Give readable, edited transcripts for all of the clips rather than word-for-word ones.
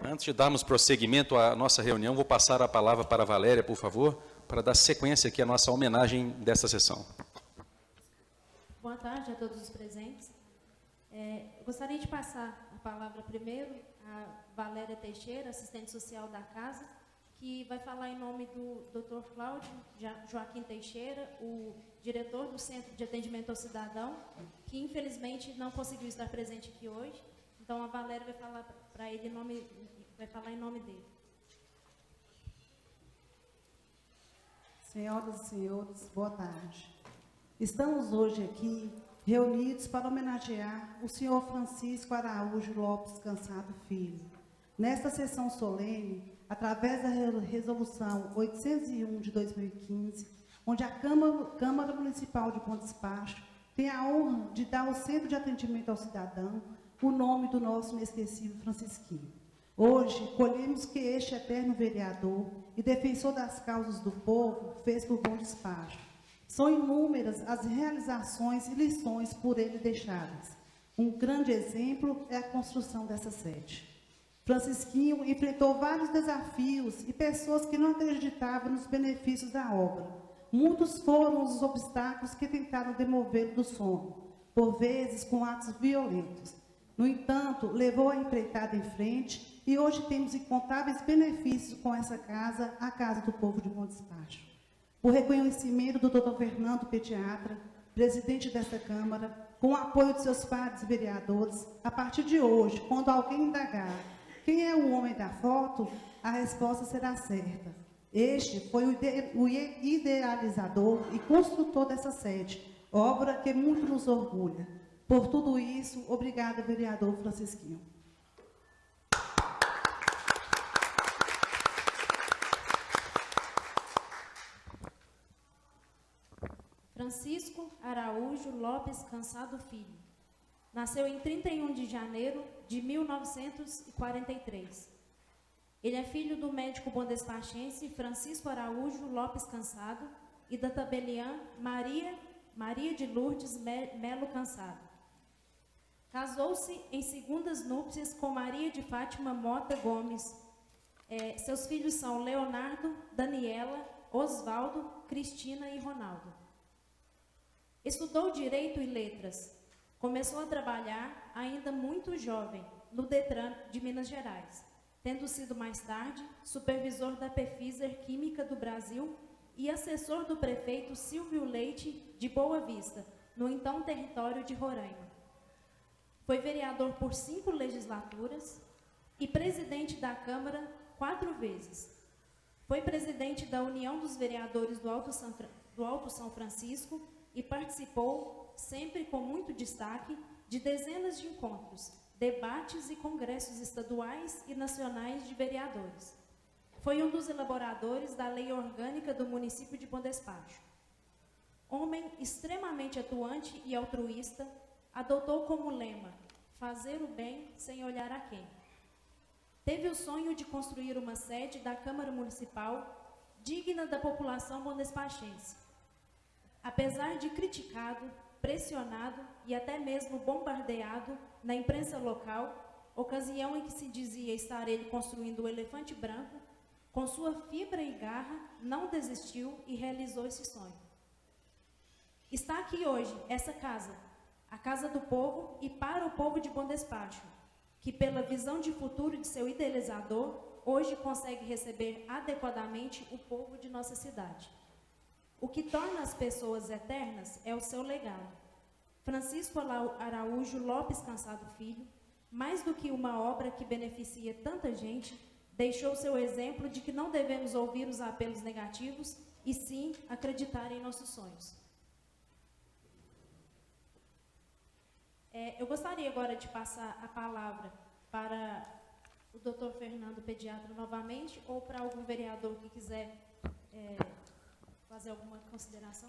Antes de darmos prosseguimento à nossa reunião, vou passar a palavra para a Valéria, por favor, para dar sequência aqui à nossa homenagem desta sessão. Boa tarde a todos os presentes. Eu gostaria de passar a palavra primeiro à Valéria Teixeira, assistente social da casa, que vai falar em nome do Dr. Cláudio Joaquim Teixeira, o diretor do Centro de Atendimento ao Cidadão, que infelizmente não conseguiu estar presente aqui hoje. Então a Valéria vai falar para ele vai falar em nome dele. Senhoras e senhores, boa tarde. Estamos hoje aqui reunidos para homenagear o senhor Francisco Araújo Lopes Cansado Filho. Nesta sessão solene, através da resolução 801 de 2015, onde a Câmara Municipal de Bom Despacho tem a honra de dar ao Centro de Atendimento ao Cidadão o nome do nosso inesquecível Francisquinho. Hoje, colhemos que este eterno vereador e defensor das causas do povo fez por Bom Despacho. São inúmeras as realizações e lições por ele deixadas. Um grande exemplo é a construção dessa sede. Francisquinho enfrentou vários desafios e pessoas que não acreditavam nos benefícios da obra. Muitos foram os obstáculos que tentaram demovê-lo do sonho, por vezes com atos violentos. No entanto, levou a empreitada em frente e hoje temos incontáveis benefícios com essa casa, a Casa do Povo de Bom Despacho. O reconhecimento do Dr. Fernando Pediatra, presidente desta Câmara, com o apoio de seus pares vereadores, a partir de hoje, quando alguém indagar quem é o homem da foto, a resposta será certa. Este foi o idealizador e construtor dessa sede, obra que muito nos orgulha. Por tudo isso, obrigada, vereador Francisquinho. Francisco Araújo Lopes Cansado Filho. Nasceu em 31 de janeiro de 1943. Ele é filho do médico bondespachense Francisco Araújo Lopes Cansado e da tabeliã Maria de Lourdes Melo Cansado. Casou-se em segundas núpcias com Maria de Fátima Mota Gomes. Seus filhos são Leonardo, Daniela, Osvaldo, Cristina e Ronaldo. Estudou Direito e Letras. Começou a trabalhar, ainda muito jovem, no Detran de Minas Gerais, tendo sido mais tarde supervisor da Pfizer Química do Brasil e assessor do prefeito Silvio Leite de Boa Vista, no então território de Roraima. Foi vereador por 5 legislaturas e presidente da Câmara 4 vezes. Foi presidente da União dos Vereadores do Alto São Francisco e participou, sempre com muito destaque, de dezenas de encontros, debates e congressos estaduais e nacionais de vereadores. Foi um dos elaboradores da Lei Orgânica do município de Bom Despacho. Homem extremamente atuante e altruísta, adotou como lema, fazer o bem sem olhar a quem. Teve o sonho de construir uma sede da Câmara Municipal digna da população bondespachense. Apesar de criticado, pressionado e até mesmo bombardeado na imprensa local, ocasião em que se dizia estar ele construindo o elefante branco, com sua fibra e garra, não desistiu e realizou esse sonho. Está aqui hoje essa casa, a Casa do Povo e para o povo de Bom Despacho, que pela visão de futuro de seu idealizador, hoje consegue receber adequadamente o povo de nossa cidade. O que torna as pessoas eternas é o seu legado. Francisco Araújo Lopes Cansado Filho, mais do que uma obra que beneficia tanta gente, deixou seu exemplo de que não devemos ouvir os apelos negativos e sim acreditar em nossos sonhos. Eu gostaria agora de passar a palavra para o Dr. Fernando Pediatra novamente ou para algum vereador que quiser fazer alguma consideração.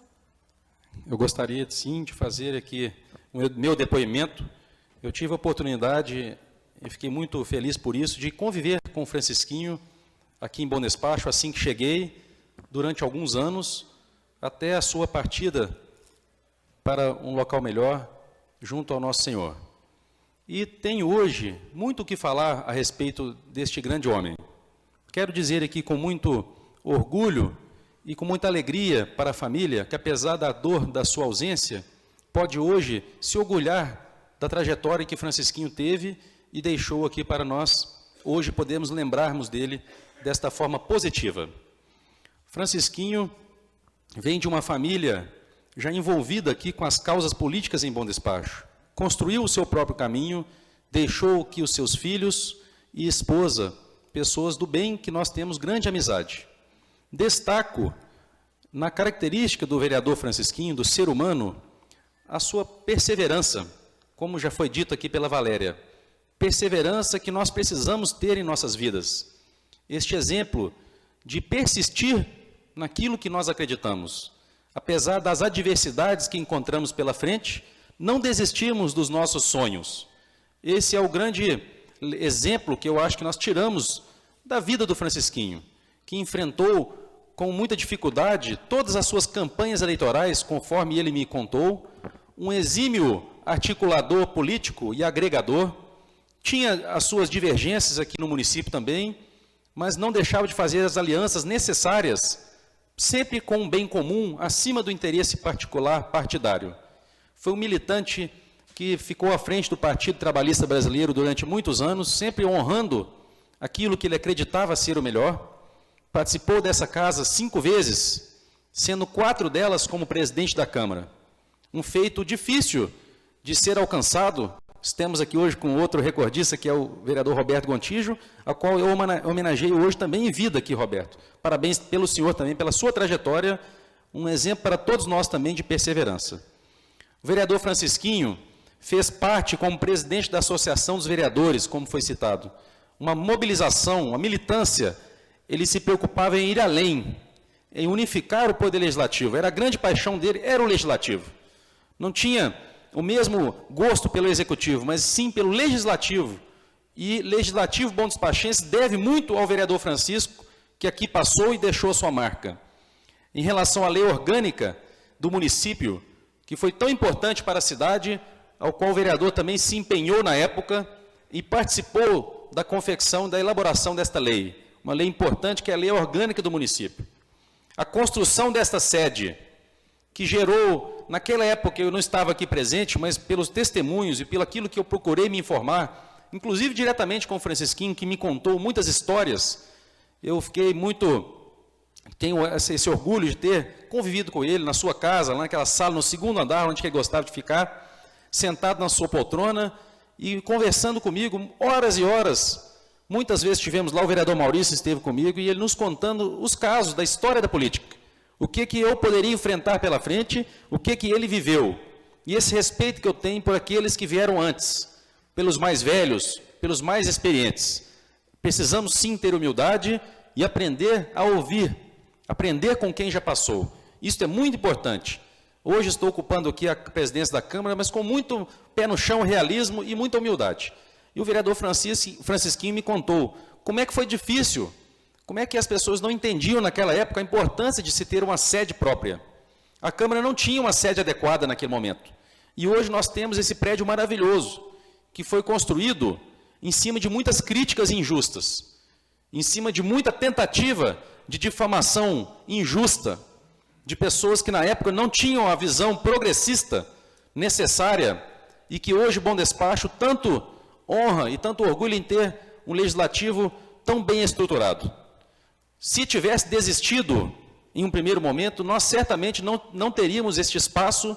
Eu gostaria, sim, de fazer aqui o meu depoimento. Eu tive a oportunidade, e fiquei muito feliz por isso, de conviver com o Francisquinho aqui em Bom Despacho, assim que cheguei, durante alguns anos, até a sua partida para um local melhor, junto ao Nosso Senhor. e tenho hoje muito o que falar a respeito deste grande homem. Quero dizer aqui com muito orgulho e com muita alegria para a família, que apesar da dor da sua ausência, pode hoje se orgulhar da trajetória que Francisquinho teve e deixou aqui para nós. Hoje podemos lembrarmos dele desta forma positiva. Francisquinho vem de uma família já envolvida aqui com as causas políticas em Bom Despacho. Construiu o seu próprio caminho, deixou que os seus filhos e esposa, pessoas do bem que nós temos grande amizade. Destaco na característica do vereador Francisquinho, do ser humano, a sua perseverança, como já foi dito aqui pela Valéria. Perseverança que nós precisamos ter em nossas vidas. Este exemplo de persistir naquilo que nós acreditamos. Apesar das adversidades que encontramos pela frente, não desistirmos dos nossos sonhos. Esse é o grande exemplo que eu acho que nós tiramos da vida do Francisquinho, que enfrentou com muita dificuldade todas as suas campanhas eleitorais, conforme ele me contou, um exímio articulador político e agregador, tinha as suas divergências aqui no município também, mas não deixava de fazer as alianças necessárias, sempre com um bem comum, acima do interesse particular partidário. Foi um militante que ficou à frente do Partido Trabalhista Brasileiro durante muitos anos, sempre honrando aquilo que ele acreditava ser o melhor. Participou dessa casa 5 vezes, sendo 4 delas como presidente da Câmara. Um feito difícil de ser alcançado. Estamos aqui hoje com outro recordista, que é o vereador Roberto Gontijo, a qual eu homenageio hoje também em vida aqui, Roberto. Parabéns pelo senhor também, pela sua trajetória, um exemplo para todos nós também de perseverança. O vereador Francisquinho fez parte como presidente da Associação dos Vereadores, como foi citado. Uma mobilização, uma militância, ele se preocupava em ir além, em unificar o poder legislativo. Era a grande paixão dele, era o legislativo. Não tinha o mesmo gosto pelo executivo, mas sim pelo legislativo. E legislativo bom despachense deve muito ao vereador Francisco, que aqui passou e deixou a sua marca. Em relação à lei orgânica do município, que foi tão importante para a cidade, ao qual o vereador também se empenhou na época e participou da confecção, da elaboração desta lei. Uma lei importante, que é a lei orgânica do município. A construção desta sede, que gerou, naquela época eu não estava aqui presente, mas pelos testemunhos e pelo aquilo que eu procurei me informar, inclusive diretamente com o Francisquinho, que me contou muitas histórias, eu fiquei tenho esse orgulho de ter convivido com ele na sua casa, lá naquela sala, no 2º andar, onde ele gostava de ficar, sentado na sua poltrona e conversando comigo horas e horas. Muitas vezes tivemos lá, o vereador Maurício esteve comigo, e ele nos contando os casos da história da política. O que eu poderia enfrentar pela frente, o que ele viveu. E esse respeito que eu tenho por aqueles que vieram antes, pelos mais velhos, pelos mais experientes. Precisamos sim ter humildade e aprender a ouvir, aprender com quem já passou. Isso é muito importante. Hoje estou ocupando aqui a presidência da Câmara, mas com muito pé no chão, realismo e muita humildade. E o vereador Francisquinho me contou como é que foi difícil, como é que as pessoas não entendiam naquela época a importância de se ter uma sede própria. A Câmara não tinha uma sede adequada naquele momento. E hoje nós temos esse prédio maravilhoso, que foi construído em cima de muitas críticas injustas, em cima de muita tentativa de difamação injusta, de pessoas que na época não tinham a visão progressista necessária, e que hoje Bom Despacho tanto honra e tanto orgulho em ter um legislativo tão bem estruturado. Se tivesse desistido em um primeiro momento, nós certamente não teríamos este espaço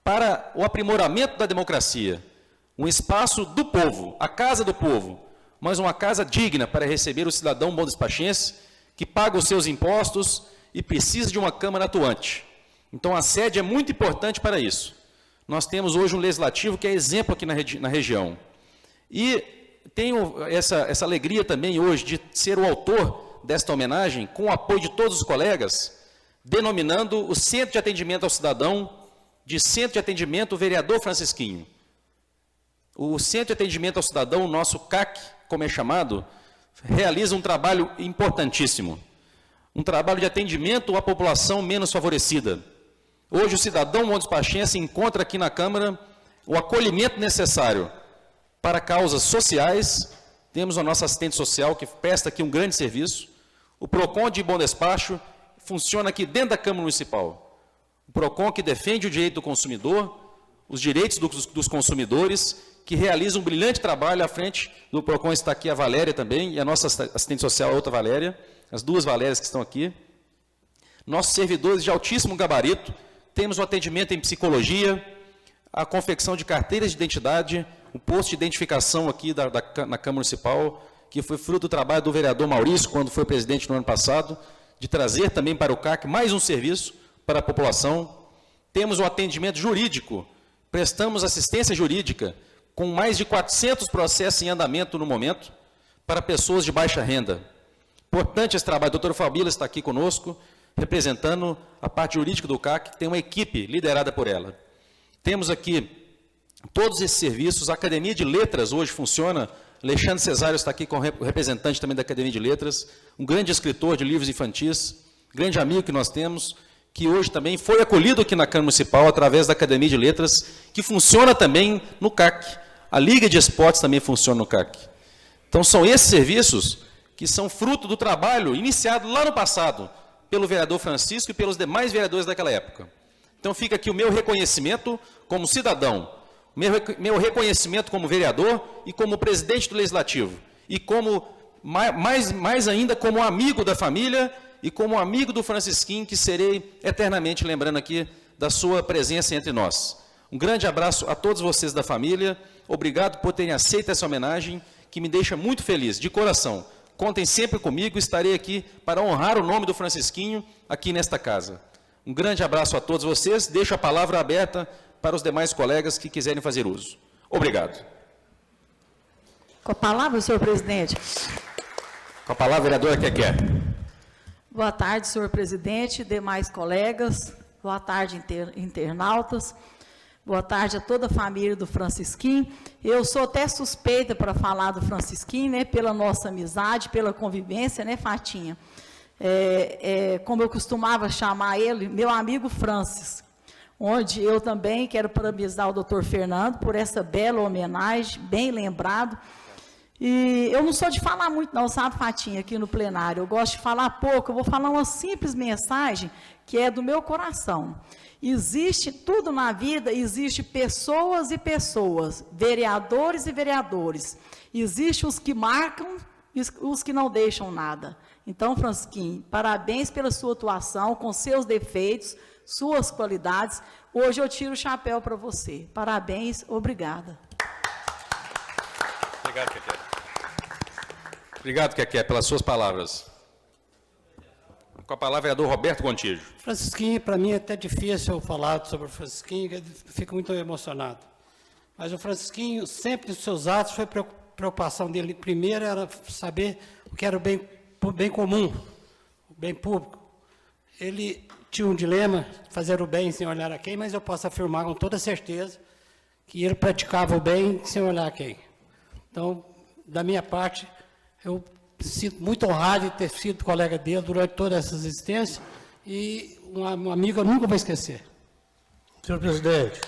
para o aprimoramento da democracia. Um espaço do povo, a casa do povo, mas uma casa digna para receber o cidadão bom despachense, que paga os seus impostos e precisa de uma Câmara atuante. Então a sede é muito importante para isso. Nós temos hoje um legislativo que é exemplo aqui na região. E tenho essa alegria também hoje de ser o autor desta homenagem, com o apoio de todos os colegas, denominando o Centro de Atendimento ao Cidadão de Centro de Atendimento Vereador Francisquinho. O Centro de Atendimento ao Cidadão, o nosso CAC, como é chamado, realiza um trabalho importantíssimo. Um trabalho de atendimento à população menos favorecida. Hoje o cidadão bom despachense encontra aqui na Câmara o acolhimento necessário Para causas sociais, temos a nossa assistente social, que presta aqui um grande serviço. O PROCON de Bom Despacho funciona aqui dentro da Câmara Municipal. O PROCON que defende o direito do consumidor, os direitos dos consumidores, que realiza um brilhante trabalho à frente do PROCON. Está aqui a Valéria também, e a nossa assistente social, a outra Valéria, as duas Valérias que estão aqui. Nossos servidores de altíssimo gabarito, temos o atendimento em psicologia, a confecção de carteiras de identidade, o posto de identificação aqui na Câmara Municipal, que foi fruto do trabalho do vereador Maurício, quando foi presidente no ano passado, de trazer também para o CAC mais um serviço para a população. Temos o atendimento jurídico, prestamos assistência jurídica, com mais de 400 processos em andamento no momento, para pessoas de baixa renda. Importante esse trabalho. O doutor Fabíola está aqui conosco, representando a parte jurídica do CAC, que tem uma equipe liderada por ela. Temos aqui todos esses serviços. A Academia de Letras hoje funciona. Alexandre Cesário está aqui como representante também da Academia de Letras, um grande escritor de livros infantis, grande amigo que nós temos, que hoje também foi acolhido aqui na Câmara Municipal através da Academia de Letras, que funciona também no CAC. A Liga de Esportes também funciona no CAC. Então, são esses serviços que são fruto do trabalho iniciado lá no passado pelo vereador Francisco e pelos demais vereadores daquela época. Então, fica aqui o meu reconhecimento como cidadão, meu reconhecimento como vereador e como presidente do Legislativo, e como, mais ainda, como amigo da família e como amigo do Francisquinho, que serei eternamente lembrando aqui da sua presença entre nós. Um grande abraço a todos vocês da família, obrigado por terem aceito essa homenagem, que me deixa muito feliz, de coração. Contem sempre comigo, estarei aqui para honrar o nome do Francisquinho aqui nesta casa. Um grande abraço a todos vocês, deixo a palavra aberta para os demais colegas que quiserem fazer uso. Obrigado. Com a palavra, senhor presidente. Com a palavra, vereadora Keké. Boa tarde, senhor presidente, demais colegas. Boa tarde, internautas. Boa tarde a toda a família do Francisquinho. Eu sou até suspeita para falar do Francisquinho, né, pela nossa amizade, pela convivência, né, Fatinha? Como eu costumava chamar ele, meu amigo Francis, onde eu também quero parabenizar o doutor Fernando por essa bela homenagem, bem lembrado. E eu não sou de falar muito não, sabe, Fatinha, aqui no plenário. Eu gosto de falar pouco, eu vou falar uma simples mensagem que é do meu coração. Existe tudo na vida, existe pessoas e pessoas, vereadores e vereadores. Existe os que marcam e os que não deixam nada. Então, Francisquinho, parabéns pela sua atuação, com seus defeitos, suas qualidades. Hoje eu tiro o chapéu para você. Parabéns, obrigada. Obrigado, Keké. Obrigado, Keké, pelas suas palavras. Com a palavra, vereador Roberto Gontijo. Francisquinho, para mim é até difícil eu falar sobre o Francisquinho, eu fico muito emocionado. Mas o Francisquinho, sempre nos seus atos, foi preocupação dele. Primeiro era saber o que era o bem comum, o bem público. Ele tinha um dilema, fazer o bem sem olhar a quem, mas eu posso afirmar com toda certeza que ele praticava o bem sem olhar a quem. Então, da minha parte, eu sinto muito honrado de ter sido colega dele durante toda essa existência e um amigo eu nunca vou esquecer. Senhor presidente.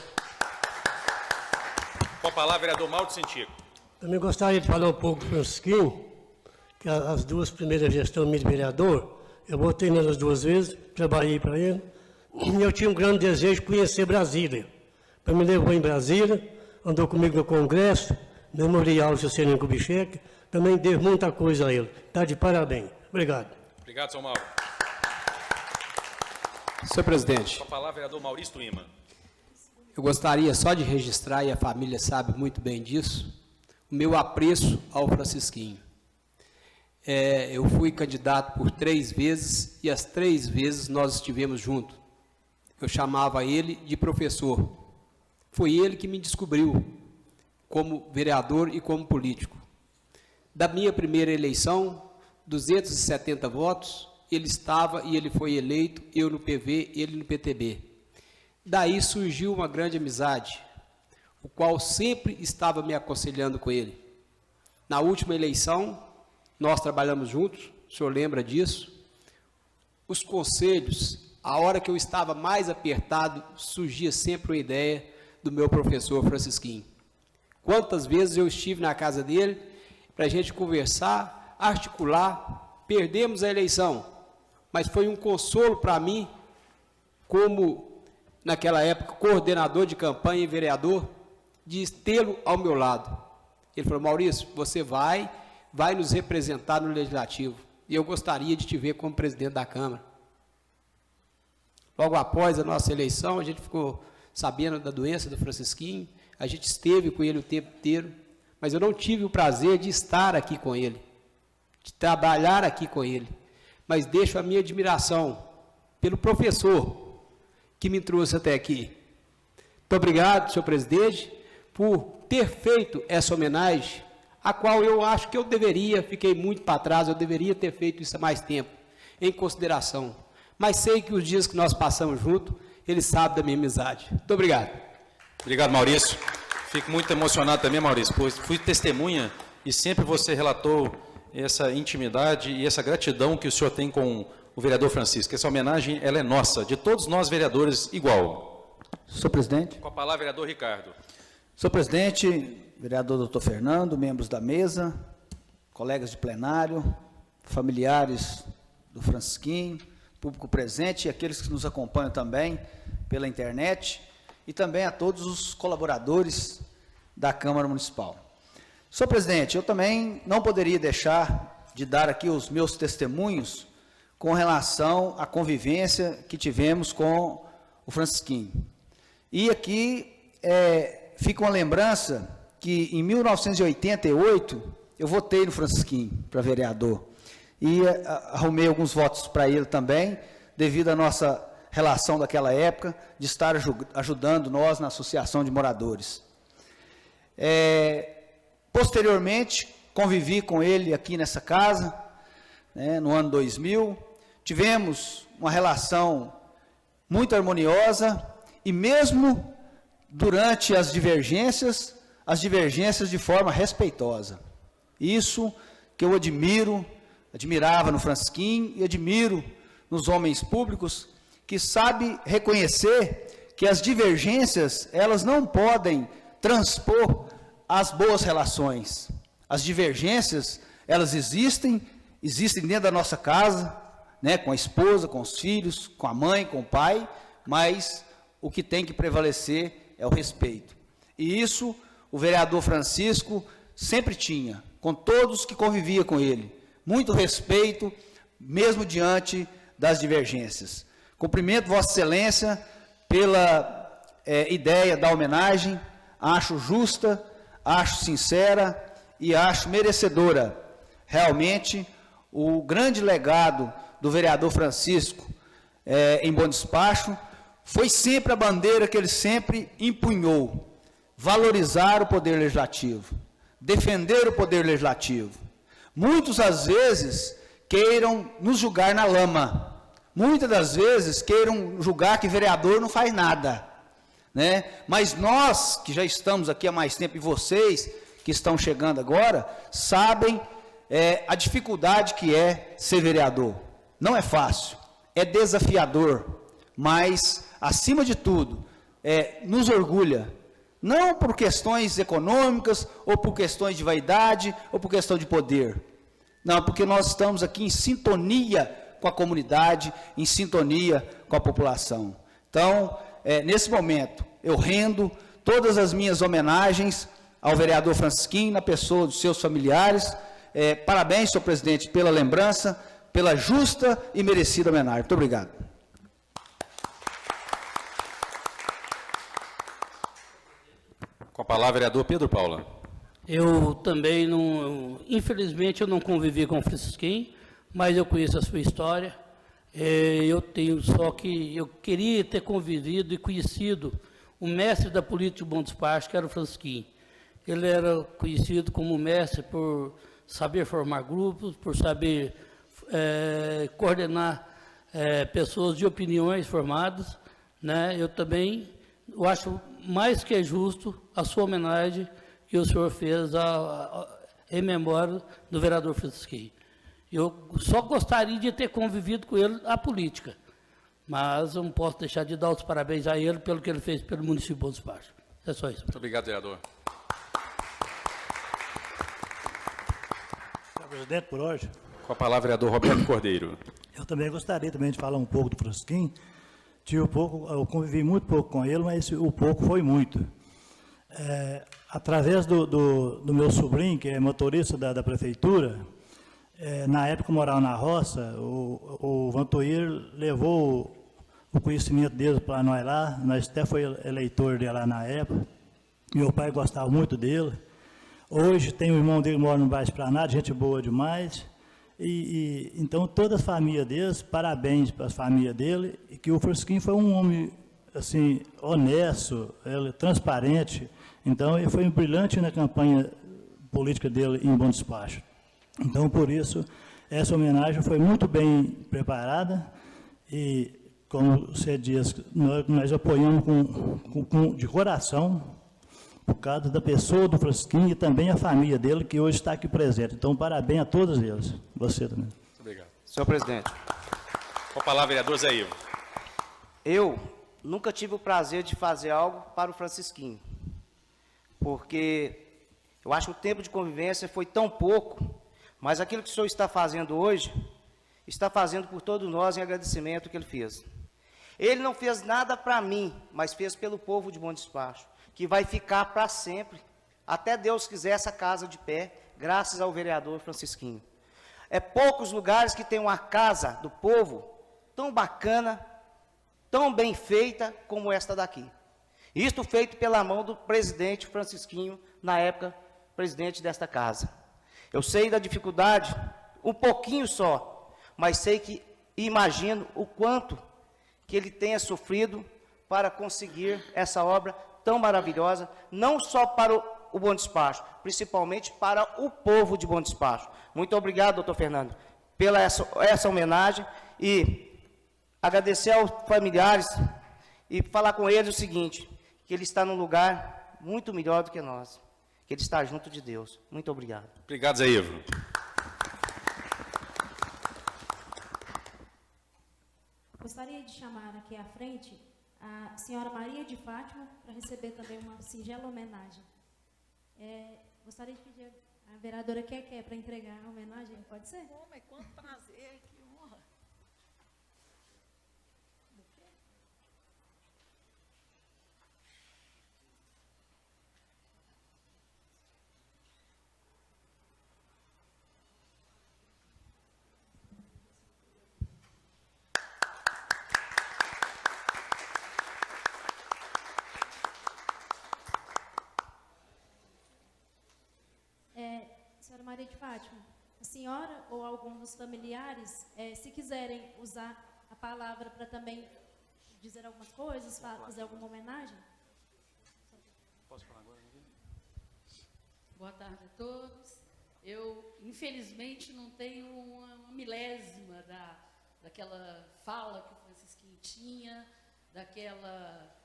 Com a palavra, vereador Mauro de Cintico. Também gostaria de falar um pouco do Francisquinho, que as duas primeiras gestões minhas de vereador, eu votei nelas 2 vezes, trabalhei para ele, e eu tinha um grande desejo de conhecer Brasília. Para me levou em Brasília, andou comigo no Congresso, Memorial Juscelino Kubitschek, também devo muita coisa a ele. Está de parabéns. Obrigado. Obrigado, São Mauro. Senhor presidente, Com a palavra, vereador Maurício Tuima. eu gostaria só de registrar, e a família sabe muito bem disso, o meu apreço ao Francisquinho. Eu fui candidato por 3 vezes e as 3 vezes nós estivemos juntos. Eu chamava ele de professor. Foi ele que me descobriu como vereador e como político. Da minha primeira eleição, 270 votos, ele estava e ele foi eleito, eu no PV, ele no PTB. Daí surgiu uma grande amizade, o qual sempre estava me aconselhando com ele. Na última eleição, nós trabalhamos juntos, o senhor lembra disso? Os conselhos, a hora que eu estava mais apertado, surgia sempre uma ideia do meu professor Francisquinho. Quantas vezes eu estive na casa dele para a gente conversar, articular, perdemos a eleição, mas foi um consolo para mim, como naquela época coordenador de campanha e vereador, de tê-lo ao meu lado. Ele falou: Maurício, você vai nos representar no Legislativo, e eu gostaria de te ver como presidente da Câmara. Logo após a nossa eleição, a gente ficou sabendo da doença do Francisquinho, a gente esteve com ele o tempo inteiro, mas eu não tive o prazer de estar aqui com ele, de trabalhar aqui com ele, mas deixo a minha admiração pelo professor que me trouxe até aqui. Muito obrigado, senhor presidente, por ter feito essa homenagem, a qual eu acho que eu deveria, fiquei muito para trás, eu deveria ter feito isso há mais tempo, em consideração. Mas sei que os dias que nós passamos juntos, ele sabe da minha amizade. Muito obrigado. Obrigado, Maurício. Fico muito emocionado também, Maurício, pois fui testemunha e sempre você relatou essa intimidade e essa gratidão que o senhor tem com o vereador Francisco. Essa homenagem, ela é nossa, de todos nós vereadores, igual. Senhor presidente. Com a palavra, vereador Ricardo. Senhor presidente, vereador doutor Fernando, membros da mesa, colegas de plenário, familiares do Francisquinho, público presente e aqueles que nos acompanham também pela internet, e também a todos os colaboradores da Câmara Municipal. Senhor presidente, eu também não poderia deixar de dar aqui os meus testemunhos com relação à convivência que tivemos com o Francisquinho. E aqui fica uma lembrança que em 1988 eu votei no Francisquinho para vereador e arrumei alguns votos para ele também, devido à nossa relação daquela época, de estar ajudando nós na Associação de Moradores. Posteriormente, convivi com ele aqui nessa casa, né, no ano 2000, tivemos uma relação muito harmoniosa, e mesmo durante as divergências de forma respeitosa. Isso que eu admirava no Francisquinho e admiro nos homens públicos, que sabe reconhecer que as divergências, elas não podem transpor as boas relações. As divergências, elas existem dentro da nossa casa, né, com a esposa, com os filhos, com a mãe, com o pai, mas o que tem que prevalecer é o respeito. E isso o vereador Francisco sempre tinha, com todos que convivia com ele. Muito respeito, mesmo diante das divergências. Cumprimento Vossa Excelência pela ideia da homenagem, acho justa, acho sincera e acho merecedora. Realmente, o grande legado do vereador Francisco em Bom Despacho foi sempre a bandeira que ele sempre empunhou: valorizar o poder legislativo, defender o poder legislativo. Muitos, às vezes, queiram nos julgar na lama. Muitas das vezes queiram julgar que vereador não faz nada, né? Mas nós, que já estamos aqui há mais tempo, e vocês que estão chegando agora, sabem a dificuldade que é ser vereador. Não é fácil, é desafiador, mas, acima de tudo, nos orgulha. Não por questões econômicas, ou por questões de vaidade, ou por questão de poder. Não, porque nós estamos aqui em sintonia com a comunidade, em sintonia com a população. Então, nesse momento, eu rendo todas as minhas homenagens ao vereador Francisquinho, na pessoa dos seus familiares. Parabéns, senhor presidente, pela lembrança, pela justa e merecida homenagem. Muito obrigado. Com a palavra, vereador Pedro Paula. Eu também não, infelizmente, eu não convivi com o Francisquinho, mas eu conheço a sua história. Eu tenho só que eu queria ter convivido e conhecido o mestre da política de Bom Despacho, que era o Francisquinho. Ele era conhecido como mestre por saber formar grupos, por saber coordenar pessoas de opiniões formadas, né? Eu acho mais que justo a sua homenagem que o senhor fez em memória do vereador Francisquinho. Eu só gostaria de ter convivido com ele a política, mas eu não posso deixar de dar os parabéns a ele pelo que ele fez pelo município de Bom Despacho. É só isso. Muito obrigado, vereador. presidente, por hoje. Com a palavra, vereador Roberto Cordeiro. Eu também gostaria também de falar um pouco do Francisquinho. Eu convivi muito pouco com ele, mas o pouco foi muito. Através do meu sobrinho, que é motorista da prefeitura, na época eu morava na roça, o Vantoir levou o conhecimento dele para nós lá, nós até foi eleitor dele lá na época, meu pai gostava muito dele. Hoje tem um irmão dele que mora no Baixo Planalto, gente boa demais, então toda a família deles, parabéns para a família dele, e que o Francisquinho foi um homem assim, honesto, transparente, então ele foi brilhante na campanha política dele em Bom Despacho. Então, por isso, essa homenagem foi muito bem preparada e, como você diz, nós apoiamos de coração, por causa da pessoa do Francisquinho e também a família dele, que hoje está aqui presente. Então, parabéns a todos eles. Você também. Muito obrigado. Senhor presidente. Com a palavra, vereador Zé Ivo. Eu nunca tive o prazer de fazer algo para o Francisquinho, porque eu acho que o tempo de convivência foi tão pouco, mas aquilo que o senhor está fazendo hoje, está fazendo por todos nós em agradecimento que ele fez. Ele não fez nada para mim, mas fez pelo povo de Bom Despacho, que vai ficar para sempre, até Deus quiser, essa casa de pé, graças ao vereador Francisquinho. É poucos lugares que tem uma casa do povo tão bacana, tão bem feita como esta daqui. Isto feito pela mão do presidente Francisquinho, na época, presidente desta casa. Eu sei da dificuldade, um pouquinho só, mas sei que, imagino o quanto que ele tenha sofrido para conseguir essa obra tão maravilhosa, não só para o Bom Despacho, principalmente para o povo de Bom Despacho. Muito obrigado, doutor Fernando, pela essa homenagem e agradecer aos familiares e falar com eles o seguinte, que ele está num lugar muito melhor do que nós, que ele está junto de Deus. Muito obrigado. Obrigado, Zé Ivo. Gostaria de chamar aqui à frente a senhora Maria de Fátima para receber também uma singela homenagem. Gostaria de pedir a vereadora quer para entregar a homenagem, pode ser? Mas quanto prazer, que honra. Senhora Maria de Fátima, a senhora ou algum dos familiares, se quiserem usar a palavra para também dizer algumas coisas, fazer alguma homenagem? Posso falar agora? Boa tarde a todos. Eu, infelizmente, não tenho uma milésima daquela fala que o Francisquinho tinha, daquela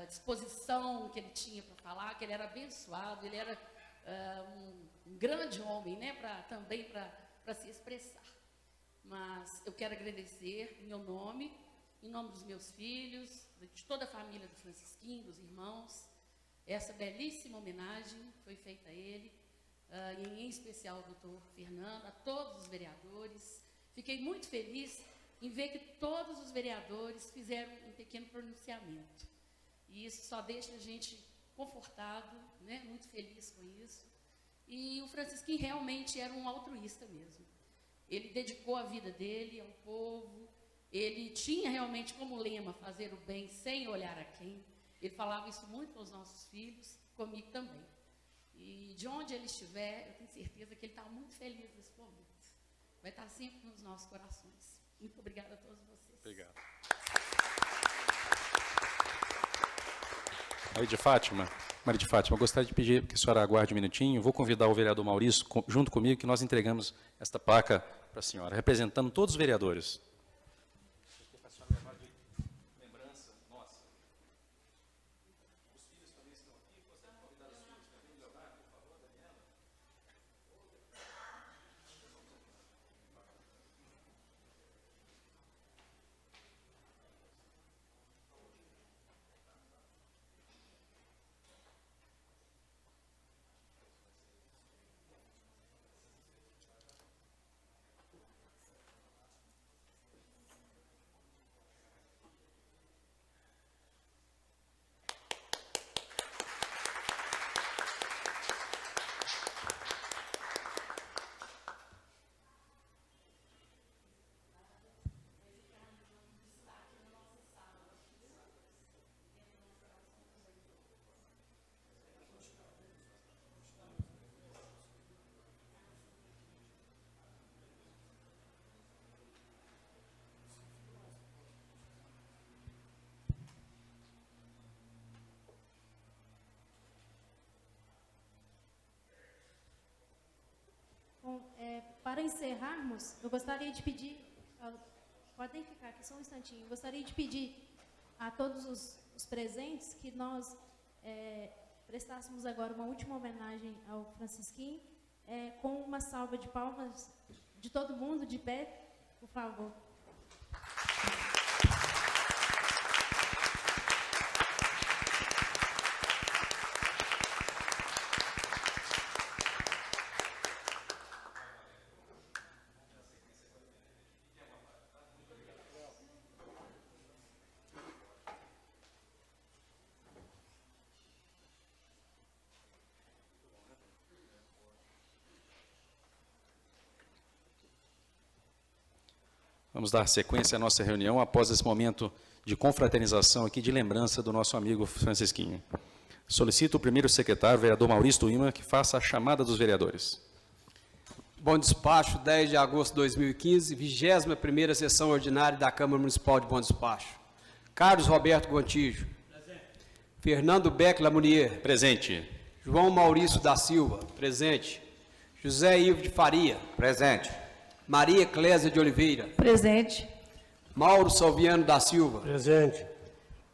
disposição que ele tinha para falar, que ele era abençoado, ele era um grande homem, né, também para se expressar. Mas eu quero agradecer em meu nome, em nome dos meus filhos, de toda a família do Francisquinho, dos irmãos, essa belíssima homenagem foi feita a ele, e em especial ao doutor Fernando, a todos os vereadores. Fiquei muito feliz em ver que todos os vereadores fizeram um pequeno pronunciamento. E isso só deixa a gente confortado, né, muito feliz com isso. E o Francisquinho realmente era um altruísta mesmo. Ele dedicou a vida dele ao povo, ele tinha realmente como lema fazer o bem sem olhar a quem. Ele falava isso muito para os nossos filhos, comigo também. E de onde ele estiver, eu tenho certeza que ele está muito feliz nesse momento. Vai estar sempre nos nossos corações. Muito obrigada a todos vocês. Obrigado. Maria de Fátima, eu gostaria de pedir que a senhora aguarde um minutinho. Vou convidar o vereador Maurício, junto comigo, que nós entregamos esta placa para a senhora, representando todos os vereadores. Bom, para encerrarmos, eu gostaria de pedir, podem ficar aqui só um instantinho, eu gostaria de pedir a todos os presentes que nós prestássemos agora uma última homenagem ao Francisquinho, com uma salva de palmas de todo mundo, de pé, por favor. Vamos dar sequência à nossa reunião após esse momento de confraternização aqui, de lembrança do nosso amigo Francisquinho. Solicito o primeiro secretário, vereador Maurício Tuima, que faça a chamada dos vereadores. Bom Despacho, 10 de agosto de 2015, 21ª sessão ordinária da Câmara Municipal de Bom Despacho. Carlos Roberto Gontijo. Presente. Fernando Beck Lamounier. Presente. João Maurício da Silva. Presente. José Ivo de Faria. Presente. Maria Clésia de Oliveira. Presente. Mauro Salviano da Silva. Presente.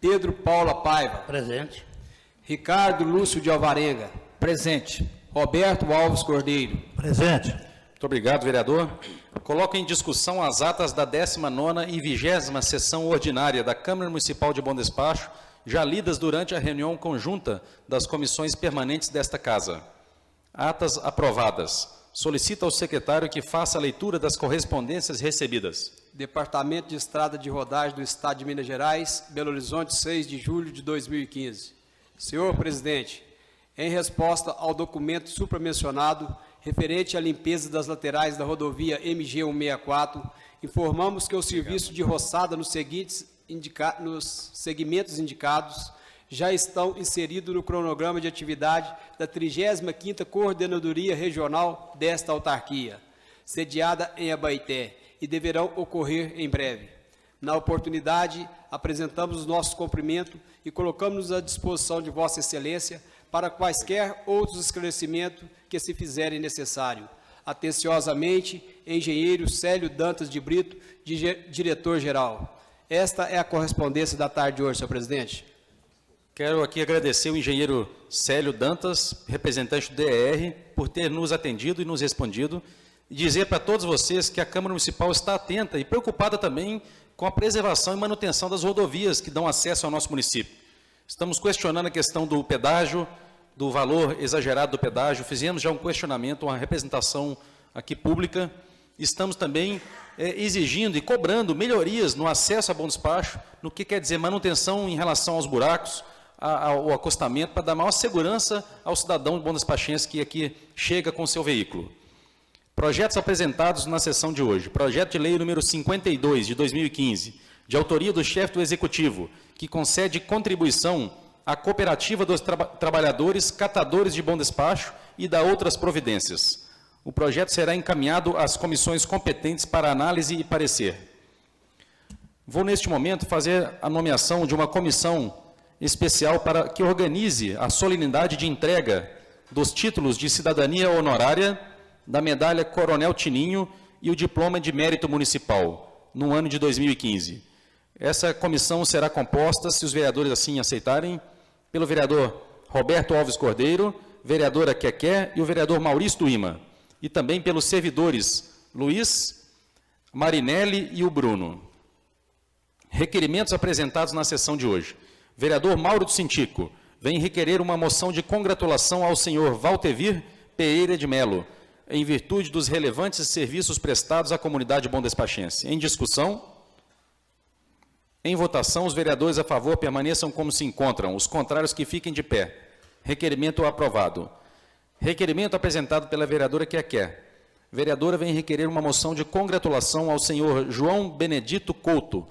Pedro Paula Paiva. Presente. Ricardo Lúcio de Alvarenga. Presente. Roberto Alves Cordeiro. Presente. Muito obrigado, vereador. Coloco em discussão as atas da 19ª e 20ª sessão ordinária da Câmara Municipal de Bom Despacho, já lidas durante a reunião conjunta das comissões permanentes desta Casa. Atas aprovadas. Solicito ao secretário que faça a leitura das correspondências recebidas. Departamento de Estrada de Rodagem do Estado de Minas Gerais, Belo Horizonte, 6 de julho de 2015. Senhor presidente, em resposta ao documento supramencionado, referente à limpeza das laterais da rodovia MG 164, informamos que o serviço de roçada nos segmentos indicados já estão inseridos no cronograma de atividade da 35ª Coordenadoria Regional desta autarquia, sediada em Abaeté, e deverão ocorrer em breve. Na oportunidade, apresentamos os nossos cumprimentos e colocamos-nos à disposição de Vossa Excelência para quaisquer outros esclarecimentos que se fizerem necessário. Atenciosamente, engenheiro Célio Dantas de Brito, diretor-geral. Esta é a correspondência da tarde de hoje, senhor presidente. Quero aqui agradecer o engenheiro Célio Dantas, representante do DER, por ter nos atendido e nos respondido, e dizer para todos vocês que a Câmara Municipal está atenta e preocupada também com a preservação e manutenção das rodovias que dão acesso ao nosso município. Estamos questionando a questão do pedágio, do valor exagerado do pedágio, fizemos já um questionamento, uma representação aqui pública, estamos também exigindo e cobrando melhorias no acesso a Bom Despacho, no que quer dizer manutenção em relação aos buracos, ao acostamento, para dar maior segurança ao cidadão de Bom Despachense que aqui chega com seu veículo. Projetos apresentados na sessão de hoje. Projeto de lei número 52, de 2015, de autoria do chefe do Executivo, que concede contribuição à cooperativa dos trabalhadores catadores de Bom Despacho e dá outras providências. O projeto será encaminhado às comissões competentes para análise e parecer. Vou, neste momento, fazer a nomeação de uma comissão especial para que organize a solenidade de entrega dos títulos de cidadania honorária, da medalha Coronel Tininho e o diploma de mérito municipal, no ano de 2015. Essa comissão será composta, se os vereadores assim aceitarem, pelo vereador Roberto Alves Cordeiro, vereadora Quequé e o vereador Maurício Tuima, e também pelos servidores Luiz, Marinelli e o Bruno. Requerimentos apresentados na sessão de hoje. Vereador Mauro do Cintico vem requerer uma moção de congratulação ao senhor Valtevir Pereira de Melo, em virtude dos relevantes serviços prestados à comunidade Bom Despachense. Em discussão? Em votação, os vereadores a favor permaneçam como se encontram, os contrários que fiquem de pé. Requerimento aprovado. Requerimento apresentado pela vereadora Quequé. Vereadora vem requerer uma moção de congratulação ao senhor João Benedito Couto,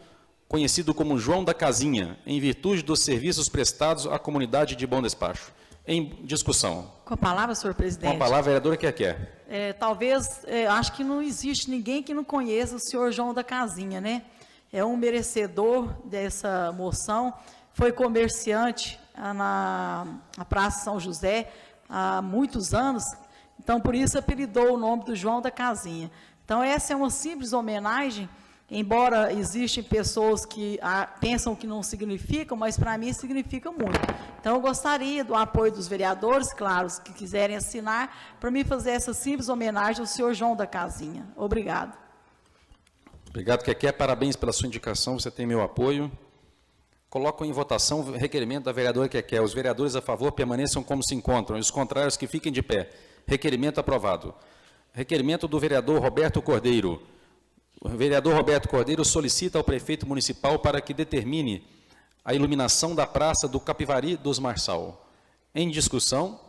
conhecido como João da Casinha, em virtude dos serviços prestados à comunidade de Bom Despacho. Em discussão. Com a palavra, senhor presidente. Com a palavra, vereadora Quequé. Talvez, acho que não existe ninguém que não conheça o senhor João da Casinha, né? É um merecedor dessa moção, foi comerciante na Praça São José há muitos anos, Então, por isso, apelidou o nome do João da Casinha. Então, essa é uma simples homenagem, embora existem pessoas que pensam que não significam, mas para mim significa muito. Então, eu gostaria do apoio dos vereadores, claro, os que quiserem assinar, para me fazer essa simples homenagem ao senhor João da Casinha. Obrigado. Obrigado, Keké. Parabéns pela sua indicação, você tem meu apoio. Coloco em votação o requerimento da vereadora Keké. Os vereadores a favor permaneçam como se encontram, e os contrários que fiquem de pé. Requerimento aprovado. Requerimento do vereador Roberto Cordeiro. O vereador Roberto Cordeiro solicita ao prefeito municipal para que determine a iluminação da praça do Capivari dos Marçal. Em discussão.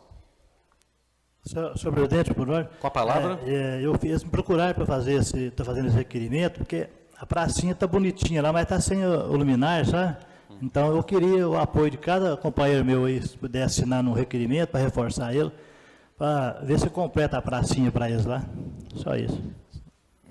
Senhor presidente, por ordem. Com a palavra. Eu fiz me procurar para fazer estou fazendo esse requerimento, porque a pracinha está bonitinha lá, mas está sem o luminar, sabe? Então, eu queria o apoio de cada companheiro meu aí, se puder assinar no requerimento, para reforçar ele, para ver se completa a pracinha para eles lá. Só isso.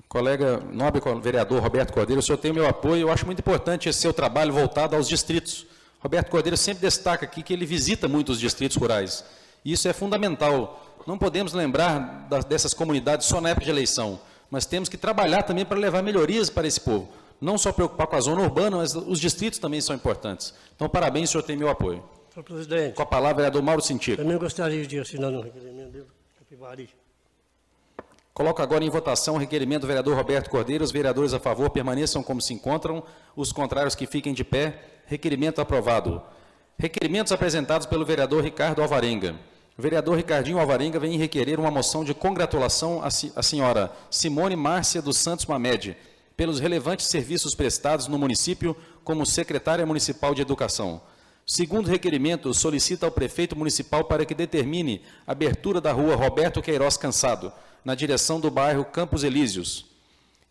Colega nobre vereador Roberto Cordeiro, o senhor tem o meu apoio. Eu acho muito importante esse seu trabalho voltado aos distritos. Roberto Cordeiro sempre destaca aqui que ele visita muito os distritos rurais. E isso é fundamental. Não podemos lembrar dessas comunidades só na época de eleição, mas temos que trabalhar também para levar melhorias para esse povo. Não só preocupar com a zona urbana, mas os distritos também são importantes. Então, parabéns, o senhor tem meu apoio. Senhor presidente. Com a palavra, vereador Mauro Cintico. Também gostaria de assinar no requerimento dele, Capivari. Coloco agora em votação o requerimento do vereador Roberto Cordeiro. Os vereadores a favor permaneçam como se encontram, os contrários que fiquem de pé. Requerimento aprovado. Requerimentos apresentados pelo vereador Ricardo Alvarenga. O vereador Ricardinho Alvarenga vem requerer uma moção de congratulação à senhora Simone Márcia dos Santos Mamed, pelos relevantes serviços prestados no município como secretária municipal de educação. Segundo requerimento, solicita ao prefeito municipal para que determine a abertura da rua Roberto Queiroz Cansado, na direção do bairro Campos Elíseos.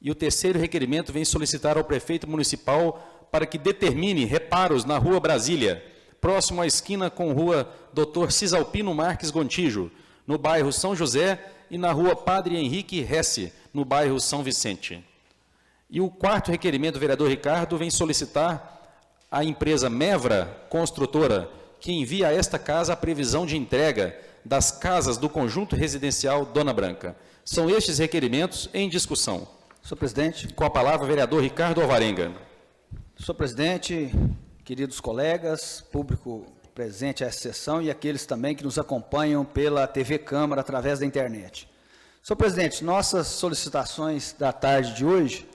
E o terceiro requerimento vem solicitar ao prefeito municipal para que determine reparos na rua Brasília, próximo à esquina com rua Dr. Cisalpino Marques Gontijo, no bairro São José, e na rua Padre Henrique Hesse, no bairro São Vicente. E o quarto requerimento do vereador Ricardo vem solicitar à empresa Mevra Construtora, que envia a esta casa a previsão de entrega das casas do conjunto residencial Dona Branca. São estes requerimentos em discussão. Senhor presidente. Com a palavra, o vereador Ricardo Alvarenga. Senhor presidente, queridos colegas, público presente a essa sessão e aqueles também que nos acompanham pela TV Câmara através da internet. Senhor presidente, nossas solicitações da tarde de hoje,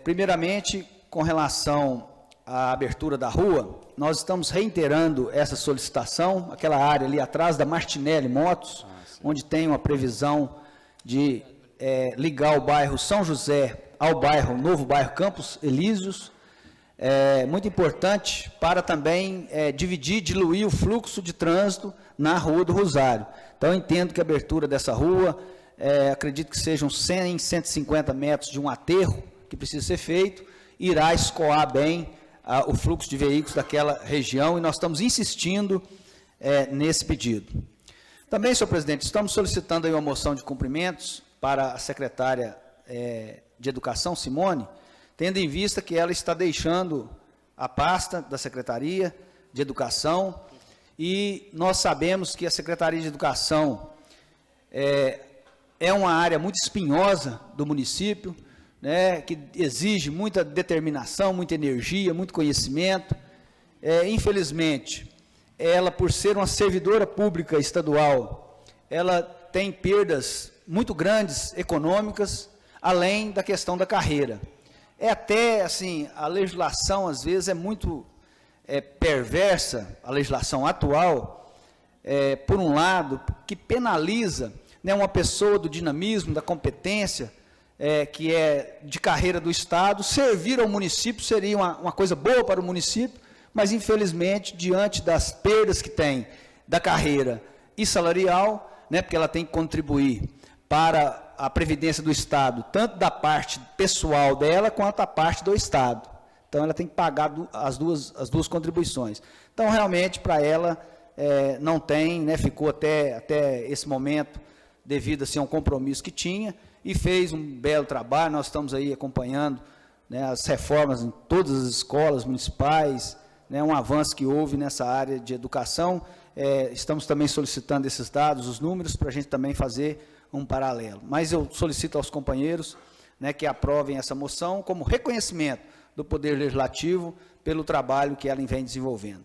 primeiramente, com relação à abertura da rua, nós estamos reiterando essa solicitação, aquela área ali atrás da Martinelli Motos, onde tem uma previsão de ligar o bairro São José ao bairro, novo bairro Campos Elíseos, muito importante para também diluir o fluxo de trânsito na Rua do Rosário. Então, eu entendo que a abertura dessa rua, acredito que sejam 100, 150 metros de um aterro que precisa ser feito, irá escoar bem o fluxo de veículos daquela região, e nós estamos insistindo nesse pedido. Também, senhor presidente, estamos solicitando aí uma moção de cumprimentos para a secretária de Educação, Simone, tendo em vista que ela está deixando a pasta da Secretaria de Educação, e nós sabemos que a Secretaria de Educação é uma área muito espinhosa do município, né, que exige muita determinação, muita energia, muito conhecimento. Infelizmente, ela, por ser uma servidora pública estadual, ela tem perdas muito grandes econômicas, além da questão da carreira. Até, assim, a legislação, às vezes, é muito perversa, a legislação atual, por um lado, que penaliza, né, uma pessoa do dinamismo, da competência, que é de carreira do Estado. Servir ao município seria uma coisa boa para o município, mas, infelizmente, diante das perdas que tem da carreira e salarial, né, porque ela tem que contribuir para a previdência do Estado, tanto da parte pessoal dela, quanto a parte do Estado. Então, ela tem que pagar as duas contribuições. Então, realmente, para ela, não tem, né, ficou até esse momento, devido assim, a um compromisso que tinha, e fez um belo trabalho. Nós estamos aí acompanhando, né, as reformas em todas as escolas municipais, né, um avanço que houve nessa área de educação. estamos também solicitando esses dados, os números, para a gente também fazer um paralelo. Mas eu solicito aos companheiros, né, que aprovem essa moção como reconhecimento do Poder Legislativo pelo trabalho que ela vem desenvolvendo.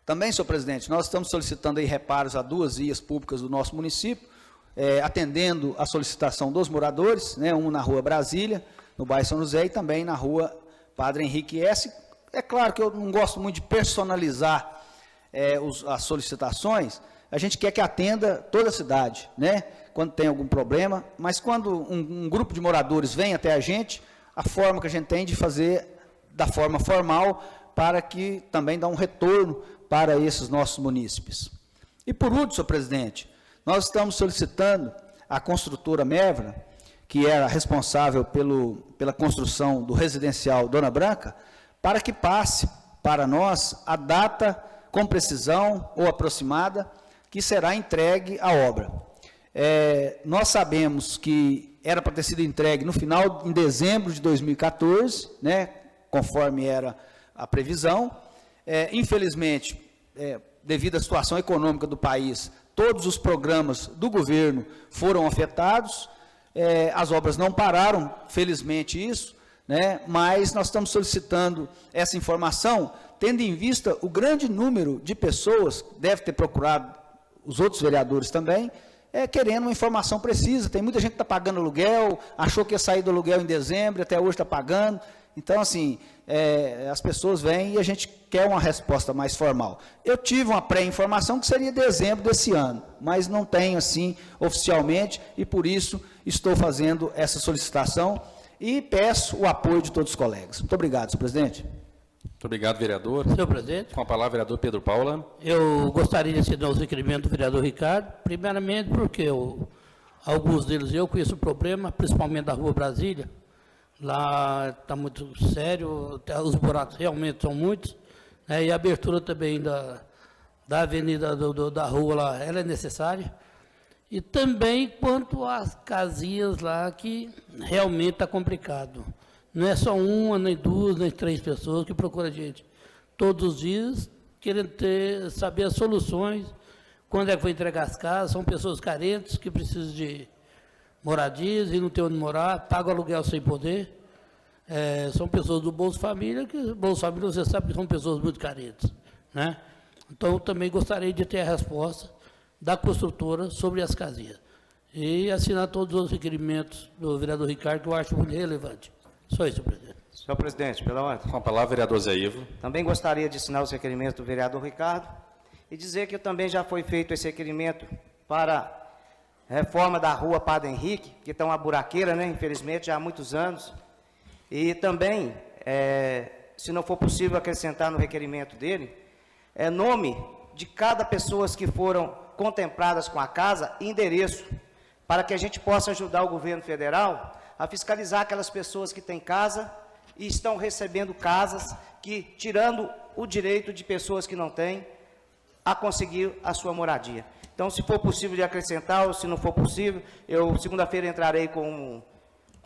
Também, senhor presidente, nós estamos solicitando aí reparos a 2 vias públicas do nosso município, atendendo a solicitação dos moradores, né, um na Rua Brasília, no bairro São José, e também na Rua Padre Henrique S. É claro que eu não gosto muito de personalizar as solicitações, a gente quer que atenda toda a cidade, né, quando tem algum problema, mas quando um grupo de moradores vem até a gente, a forma que a gente tem de fazer da forma formal, para que também dá um retorno para esses nossos munícipes. E por último, senhor presidente, nós estamos solicitando à construtora Mevra, que era responsável pela construção do residencial Dona Branca, para que passe para nós a data com precisão ou aproximada que será entregue a obra. Nós sabemos que era para ter sido entregue no final, em dezembro de 2014, né, conforme era a previsão. Infelizmente, devido à situação econômica do país, todos os programas do governo foram afetados, as obras não pararam, felizmente isso, né, mas nós estamos solicitando essa informação, tendo em vista o grande número de pessoas, deve ter procurado os outros vereadores também, querendo uma informação precisa. Tem muita gente que está pagando aluguel, achou que ia sair do aluguel em dezembro, até hoje está pagando. Então, assim, as pessoas vêm e a gente quer uma resposta mais formal. Eu tive uma pré-informação que seria dezembro desse ano, mas não tenho, assim, oficialmente, e por isso estou fazendo essa solicitação e peço o apoio de todos os colegas. Muito obrigado, senhor presidente. Muito obrigado, vereador. Senhor presidente. Com a palavra, vereador Pedro Paula. Eu gostaria de assinar os requerimentos do vereador Ricardo, primeiramente porque alguns deles eu conheço o problema, principalmente da Rua Brasília. Lá está muito sério, os buracos realmente são muitos, né, e a abertura também da avenida da rua lá, ela é necessária. E também quanto às casinhas lá, que realmente está complicado. Não é só uma, nem 2, nem 3 pessoas que procuram a gente todos os dias, querendo saber as soluções, quando é que vai entregar as casas. São pessoas carentes que precisam de moradias e não tem onde morar, pagam aluguel sem poder. São pessoas do Bolsa Família, que Bolsa Família você sabe que são pessoas muito carentes, né? Então, eu também gostaria de ter a resposta da construtora sobre as casinhas. E assinar todos os requerimentos do vereador Ricardo, que eu acho muito relevante. Só isso, presidente. Senhor presidente, pela ordem. Com a palavra, vereador Zé Ivo. Também gostaria de assinar os requerimentos do vereador Ricardo e dizer que também já foi feito esse requerimento para a reforma da rua Padre Henrique, que está uma buraqueira, né, infelizmente, já há muitos anos. E também, se não for possível acrescentar no requerimento dele, nome de cada pessoa que foram contempladas com a casa e endereço, para que a gente possa ajudar o governo federal a fiscalizar aquelas pessoas que têm casa e estão recebendo casas, tirando o direito de pessoas que não têm a conseguir a sua moradia. Então, se for possível de acrescentar, ou se não for possível, eu segunda-feira entrarei com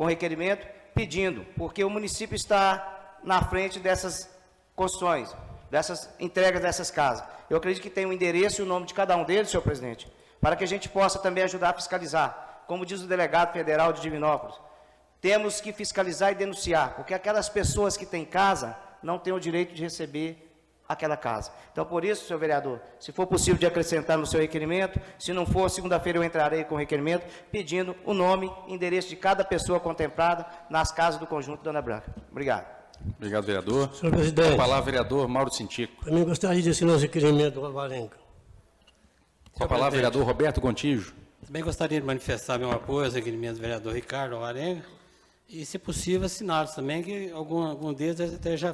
requerimento pedindo, porque o município está na frente dessas construções, dessas entregas dessas casas. Eu acredito que tem o endereço e o nome de cada um deles, senhor presidente, para que a gente possa também ajudar a fiscalizar. Como diz o delegado federal de Divinópolis, temos que fiscalizar e denunciar, porque aquelas pessoas que têm casa não têm o direito de receber aquela casa. Então, por isso, senhor vereador, se for possível de acrescentar no seu requerimento, se não for, segunda-feira eu entrarei com o requerimento, pedindo o nome e endereço de cada pessoa contemplada nas casas do conjunto Dona Branca. Obrigado. Obrigado, vereador. Senhor presidente. Com a palavra, vereador Mauro Cintico. Também gostaria de assinar os requerimentos do Alvarenga. Com a palavra, vereador Roberto Gontijo. Também gostaria de manifestar meu apoio aos requerimentos do vereador Ricardo Alvarenga, e, se possível, assiná-los também, que algum deles até já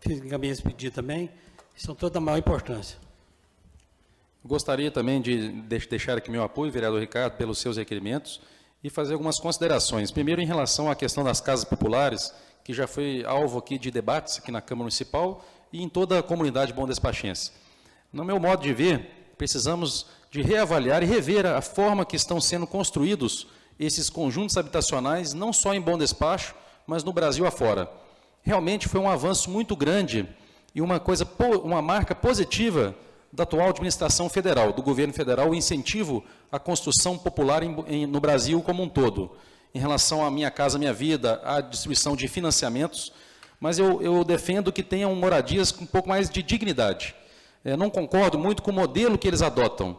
encaminhei esse pedido também, são todos da maior importância. Gostaria também de deixar aqui meu apoio, vereador Ricardo, pelos seus requerimentos e fazer algumas considerações. Primeiro, em relação à questão das casas populares, que já foi alvo aqui de debates aqui na Câmara Municipal e em toda a comunidade bondespachense. No meu modo de ver, precisamos de reavaliar e rever a forma que estão sendo construídos esses conjuntos habitacionais, não só em Bom Despacho, mas no Brasil afora. Realmente foi um avanço muito grande e uma marca positiva da atual administração federal, do governo federal, o incentivo à construção popular no Brasil como um todo, em relação à Minha Casa Minha Vida, à distribuição de financiamentos, mas eu defendo que tenham moradias com um pouco mais de dignidade. Não concordo muito com o modelo que eles adotam.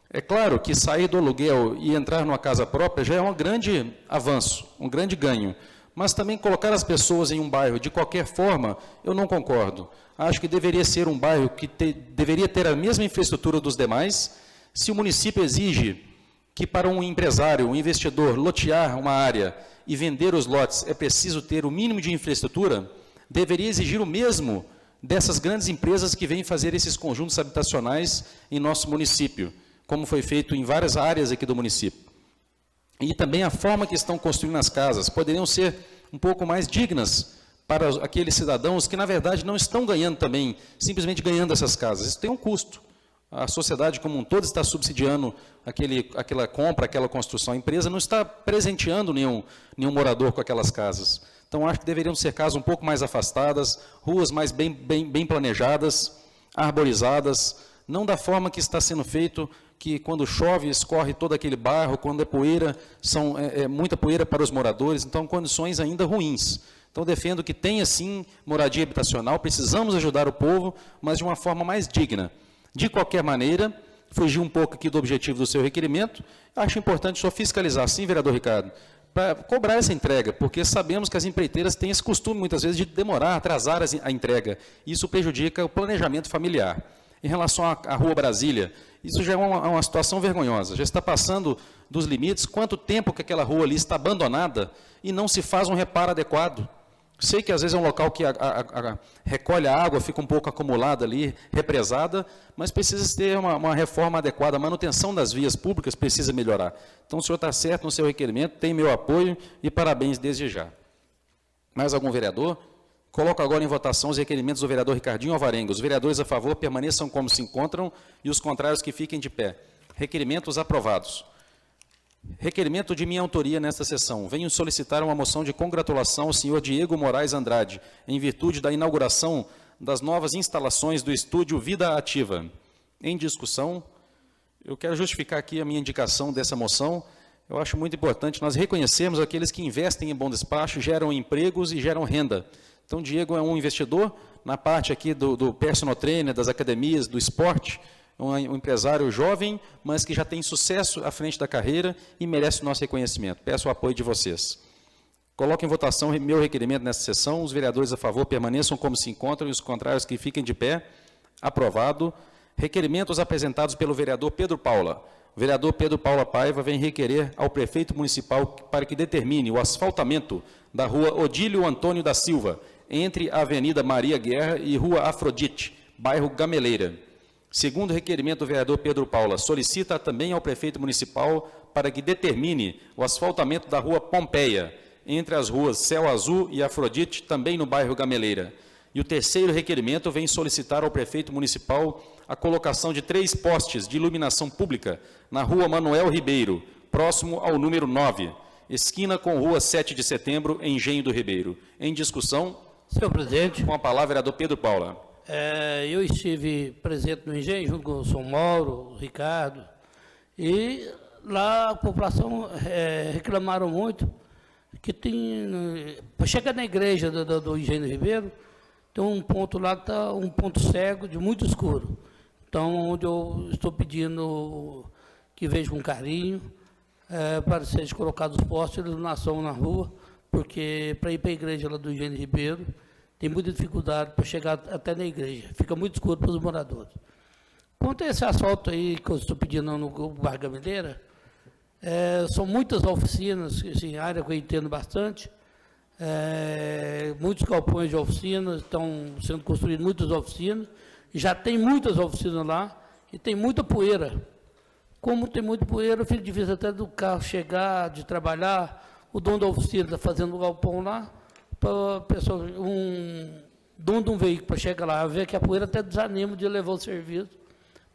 É claro que sair do aluguel e entrar numa casa própria já é um grande avanço, um grande ganho, mas também colocar as pessoas em um bairro de qualquer forma, eu não concordo. Acho que deveria ser um bairro que deveria ter a mesma infraestrutura dos demais. Se o município exige que para um empresário, um investidor, lotear uma área e vender os lotes é preciso ter o mínimo de infraestrutura, deveria exigir o mesmo dessas grandes empresas que vêm fazer esses conjuntos habitacionais em nosso município, como foi feito em várias áreas aqui do município. E também a forma que estão construindo as casas poderiam ser um pouco mais dignas para aqueles cidadãos que, na verdade, não estão ganhando também, simplesmente ganhando essas casas. Isso tem um custo. A sociedade como um todo está subsidiando aquela compra, aquela construção. A empresa não está presenteando nenhum morador com aquelas casas. Então, acho que deveriam ser casas um pouco mais afastadas, ruas mais bem planejadas, arborizadas, não da forma que está sendo feito, que quando chove escorre todo aquele bairro, quando é poeira, muita poeira para os moradores, então condições ainda ruins. Então, defendo que tenha, sim, moradia habitacional, precisamos ajudar o povo, mas de uma forma mais digna. De qualquer maneira, fugir um pouco aqui do objetivo do seu requerimento, acho importante só fiscalizar, sim, vereador Ricardo, para cobrar essa entrega, porque sabemos que as empreiteiras têm esse costume, muitas vezes, de demorar, atrasar a entrega. Isso prejudica o planejamento familiar. Em relação à Rua Brasília, isso já é uma situação vergonhosa, já está passando dos limites. Quanto tempo que aquela rua ali está abandonada e não se faz um reparo adequado? Sei que às vezes é um local que recolhe a água, fica um pouco acumulada ali, represada, mas precisa ter uma reforma adequada, a manutenção das vias públicas precisa melhorar. Então, o senhor está certo no seu requerimento, tem meu apoio e parabéns desde já. Mais algum vereador? Coloco agora em votação os requerimentos do vereador Ricardinho Alvarenga. Os vereadores a favor permaneçam como se encontram e os contrários que fiquem de pé. Requerimentos aprovados. Requerimento de minha autoria nesta sessão. Venho solicitar uma moção de congratulação ao senhor Diego Moraes Andrade, em virtude da inauguração das novas instalações do estúdio Vida Ativa. Em discussão, eu quero justificar aqui a minha indicação dessa moção. Eu acho muito importante nós reconhecermos aqueles que investem em bom despacho, geram empregos e geram renda. Então, Diego é um investidor na parte aqui do personal trainer, das academias, do esporte, um empresário jovem, mas que já tem sucesso à frente da carreira e merece o nosso reconhecimento. Peço o apoio de vocês. Coloco em votação meu requerimento nesta sessão. Os vereadores a favor permaneçam como se encontram e os contrários que fiquem de pé. Aprovado. Requerimentos apresentados pelo vereador Pedro Paula. O vereador Pedro Paula Paiva vem requerer ao prefeito municipal para que determine o asfaltamento da rua Odílio Antônio da Silva, entre a Avenida Maria Guerra e Rua Afrodite, bairro Gameleira. Segundo requerimento do vereador Pedro Paula, solicita também ao prefeito municipal para que determine o asfaltamento da rua Pompeia, entre as ruas Céu Azul e Afrodite, também no bairro Gameleira. E o terceiro requerimento vem solicitar ao prefeito municipal a colocação de 3 postes de iluminação pública na rua Manuel Ribeiro, próximo ao número 9, esquina com rua 7 de setembro, em Engenho do Ribeiro. Em discussão. Senhor presidente. Com a palavra, vereador Pedro Paula. Eu estive presente no Engenho, junto com o São Mauro, o Ricardo, e lá a população reclamaram muito que tem, para chegar na igreja do Engenho do Ribeiro, tem um ponto lá que está um ponto cego, de muito escuro. Então, onde eu estou pedindo que veja com carinho, para sejam colocados postos de iluminação na rua, porque para ir para a igreja lá do Engenho do Ribeiro, tem muita dificuldade para chegar até na igreja. Fica muito escuro para os moradores. Quanto a esse asfalto aí que eu estou pedindo no bairro Gameleira, são muitas oficinas, assim, área que eu entendo bastante, muitos galpões de oficinas, estão sendo construídas muitas oficinas, já tem muitas oficinas lá e tem muita poeira. Como tem muita poeira, fica difícil até do carro chegar, de trabalhar, o dono da oficina está fazendo o galpão lá, para pessoa, dono de um veículo para chegar lá, ver que a poeira até desanima de levar o serviço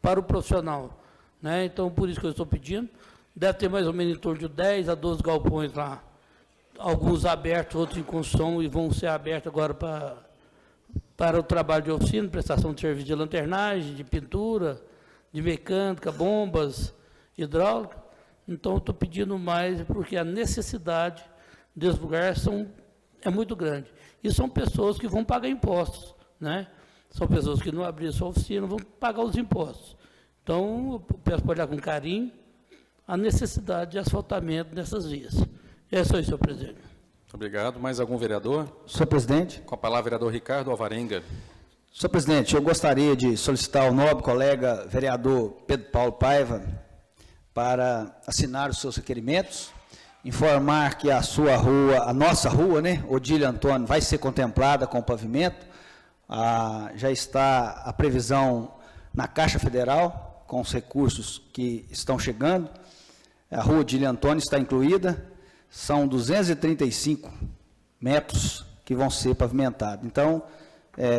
para o profissional. Né? Então, por isso que eu estou pedindo. Deve ter mais ou menos em torno de 10 a 12 galpões lá, alguns abertos, outros em construção, e vão ser abertos agora para o trabalho de oficina, prestação de serviço de lanternagem, de pintura, de mecânica, bombas, hidráulica. Então, estou pedindo mais, porque a necessidade desse lugar é muito grande. E são pessoas que vão pagar impostos, né? São pessoas que não abriram sua oficina, vão pagar os impostos. Então, eu peço para olhar com carinho a necessidade de asfaltamento dessas vias. É só isso, senhor presidente. Muito obrigado. Mais algum vereador? Senhor presidente. Com a palavra, vereador Ricardo Alvarenga. Senhor presidente, eu gostaria de solicitar ao nobre colega vereador Pedro Paulo Paiva para assinar os seus requerimentos, informar que a sua rua, a nossa rua, né, Odílio Antônio, vai ser contemplada com o pavimento. Já está a previsão na Caixa Federal, com os recursos que estão chegando. A rua Odílio Antônio está incluída, são 235 metros que vão ser pavimentados. Então,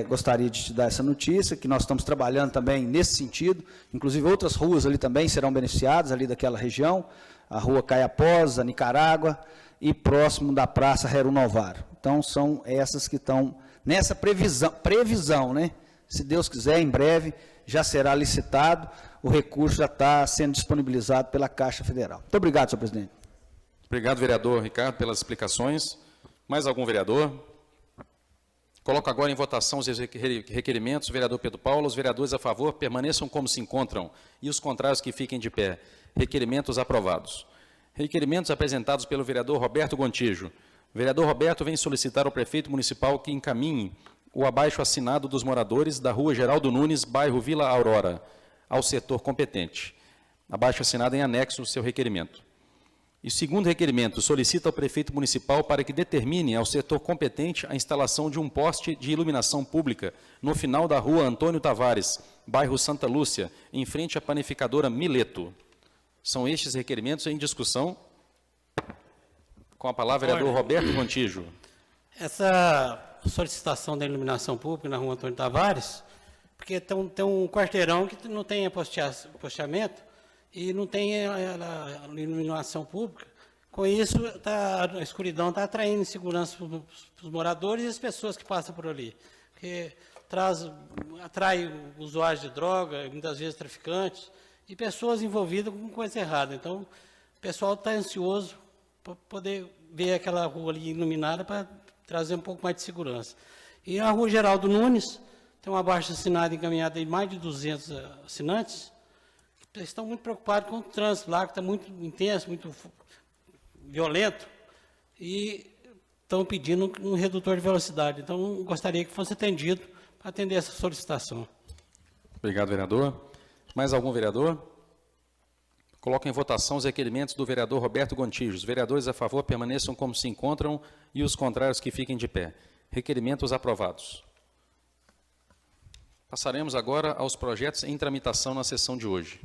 gostaria de te dar essa notícia, que nós estamos trabalhando também nesse sentido, inclusive outras ruas ali também serão beneficiadas, ali daquela região, a rua Caiapós, a Nicarágua, e próximo da Praça Heru Novaro. Então, são essas que estão nessa previsão, né? Se Deus quiser, em breve já será licitado, o recurso já está sendo disponibilizado pela Caixa Federal. Muito obrigado, senhor presidente. Obrigado, vereador Ricardo, pelas explicações. Mais algum vereador? Coloco agora em votação os requerimentos. Vereador Pedro Paulo, os vereadores a favor permaneçam como se encontram e os contrários que fiquem de pé. Requerimentos aprovados. Requerimentos apresentados pelo vereador Roberto Gontijo. O vereador Roberto vem solicitar ao prefeito municipal que encaminhe o abaixo-assinado dos moradores da rua Geraldo Nunes, bairro Vila Aurora, ao setor competente. Abaixo-assinado em anexo o seu requerimento. E segundo requerimento, solicita ao prefeito municipal para que determine ao setor competente a instalação de um poste de iluminação pública no final da rua Antônio Tavares, bairro Santa Lúcia, em frente à panificadora Mileto. São estes requerimentos em discussão. Com a palavra, vereador Roberto Gontijo. Essa solicitação da iluminação pública na rua Antônio Tavares, porque tem um quarteirão que não tem posteamento e não tem a iluminação pública. Com isso, a escuridão está atraindo insegurança para os moradores e as pessoas que passam por ali. Porque atrai usuários de droga, muitas vezes traficantes, e pessoas envolvidas com coisa errada. Então, o pessoal está ansioso para poder ver aquela rua ali iluminada para trazer um pouco mais de segurança. E a rua Geraldo Nunes tem uma abaixo-assinada encaminhada de mais de 200 assinantes, que estão muito preocupados com o trânsito lá, que está muito intenso, muito violento, e estão pedindo um redutor de velocidade. Então, gostaria que fosse atendido para atender essa solicitação. Obrigado, vereador. Mais algum vereador? Coloco em votação os requerimentos do vereador Roberto Gontijo. Os vereadores a favor permaneçam como se encontram e os contrários que fiquem de pé. Requerimentos aprovados. Passaremos agora aos projetos em tramitação na sessão de hoje.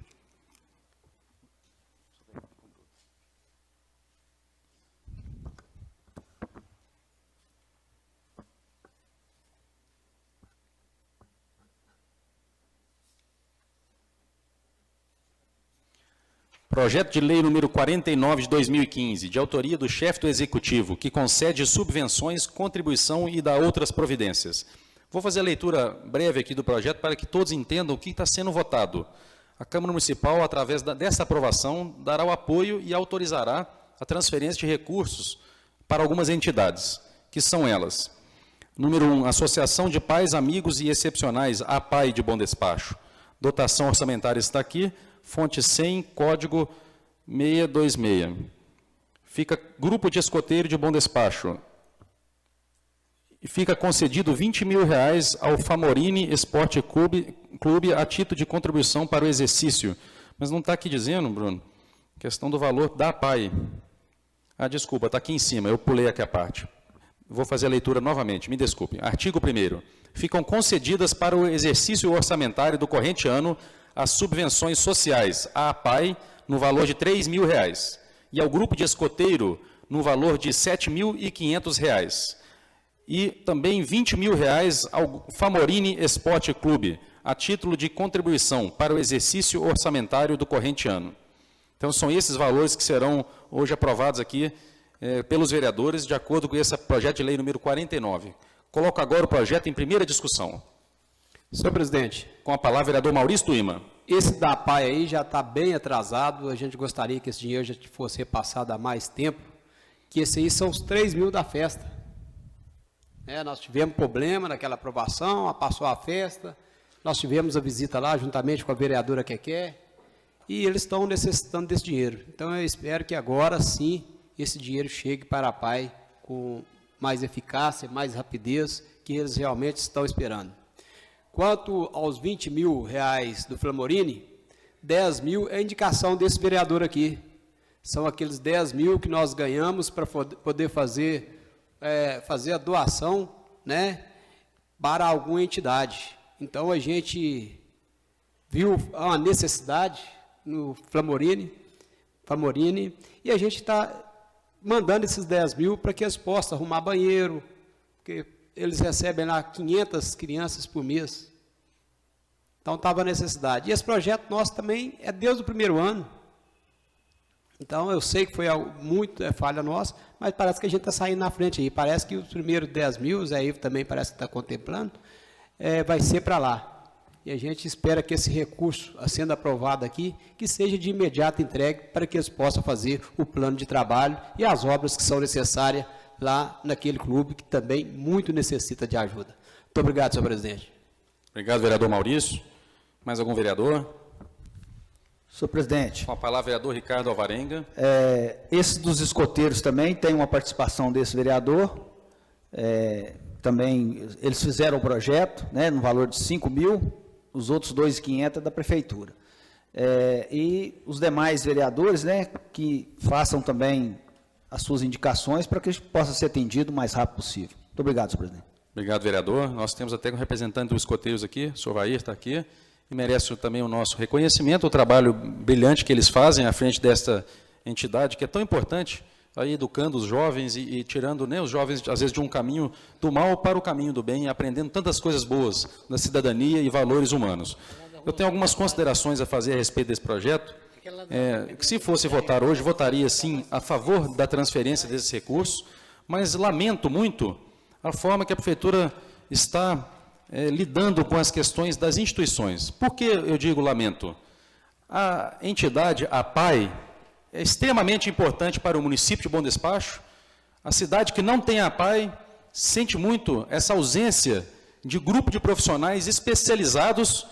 Projeto de lei número 49 de 2015, de autoria do chefe do Executivo, que concede subvenções, contribuição e dá outras providências. Vou fazer a leitura breve aqui do projeto para que todos entendam o que está sendo votado. A Câmara Municipal, através dessa aprovação, dará o apoio e autorizará a transferência de recursos para algumas entidades, que são elas. Número 1, Associação de Pais, Amigos e Excepcionais, APAI de Bom Despacho. Dotação orçamentária está aqui. Fonte 100, código 626. Fica Grupo de Escoteiro de Bom Despacho. E fica concedido R$20 mil ao Famorini Esporte Clube a título de contribuição para o exercício. Mas não está aqui dizendo, Bruno, questão do valor da APAI. Desculpa, está aqui em cima, eu pulei aqui a parte. Vou fazer a leitura novamente, me desculpe. Artigo 1º. Ficam concedidas para o exercício orçamentário do corrente ano as subvenções sociais à APAI no valor de R$3 mil e ao Grupo de Escoteiro no valor de R$ 7.500 e também R$20 mil ao Famorini Esporte Clube a título de contribuição para o exercício orçamentário do corrente ano. Então, são esses valores que serão hoje aprovados aqui pelos vereadores, de acordo com esse projeto de lei número 49. Coloco agora o projeto em primeira discussão. Senhor presidente. Com a palavra, vereador Maurício Tuima. Esse da PAI aí já está bem atrasado, a gente gostaria que esse dinheiro já fosse repassado há mais tempo, que esse aí são os 3 mil da festa. Nós tivemos problema naquela aprovação, passou a festa, nós tivemos a visita lá juntamente com a vereadora Keké, e eles estão necessitando desse dinheiro. Então eu espero que agora sim esse dinheiro chegue para a PAI com mais eficácia, mais rapidez, que eles realmente estão esperando. Quanto aos 20 mil reais do Flamorini, 10 mil é indicação desse vereador aqui. São aqueles 10 mil que nós ganhamos para poder fazer a doação, né, para alguma entidade. Então, a gente viu uma necessidade no Flamorini, e a gente está mandando esses 10 mil para que eles possam arrumar banheiro, porque eles recebem lá 500 crianças por mês. Então, estava a necessidade. E esse projeto nosso também é desde o primeiro ano. Então, eu sei que foi muito falha nossa, mas parece que a gente está saindo na frente aí. Parece que os primeiros 10 mil, o Zé Ivo também parece que está contemplando, vai ser para lá. E a gente espera que esse recurso, sendo aprovado aqui, que seja de imediato entregue para que eles possam fazer o plano de trabalho e as obras que são necessárias lá naquele clube que também muito necessita de ajuda. Muito obrigado, senhor presidente. Obrigado, vereador Maurício. Mais algum vereador? Senhor presidente. Com a palavra, vereador Ricardo Alvarenga. Esse dos escoteiros também tem uma participação desse vereador. Também eles fizeram o projeto, né, no valor de 5 mil, os outros 2.500 da prefeitura. E os demais vereadores, né, que façam também as suas indicações para que a gente possa ser atendido o mais rápido possível. Muito obrigado, senhor presidente. Obrigado, vereador. Nós temos até um representante dos escoteiros aqui, o senhor Vair está aqui, e merece também o nosso reconhecimento, o trabalho brilhante que eles fazem à frente desta entidade, que é tão importante, aí educando os jovens e tirando, né, os jovens, às vezes, de um caminho do mal para o caminho do bem, aprendendo tantas coisas boas da cidadania e valores humanos. Eu tenho algumas considerações a fazer a respeito desse projeto. Que se fosse votar hoje, votaria, sim, a favor da transferência desses recursos, mas lamento muito a forma que a prefeitura está lidando com as questões das instituições. Por que eu digo lamento? A entidade, a PAI, é extremamente importante para o município de Bom Despacho. A cidade que não tem a PAI sente muito essa ausência de grupo de profissionais especializados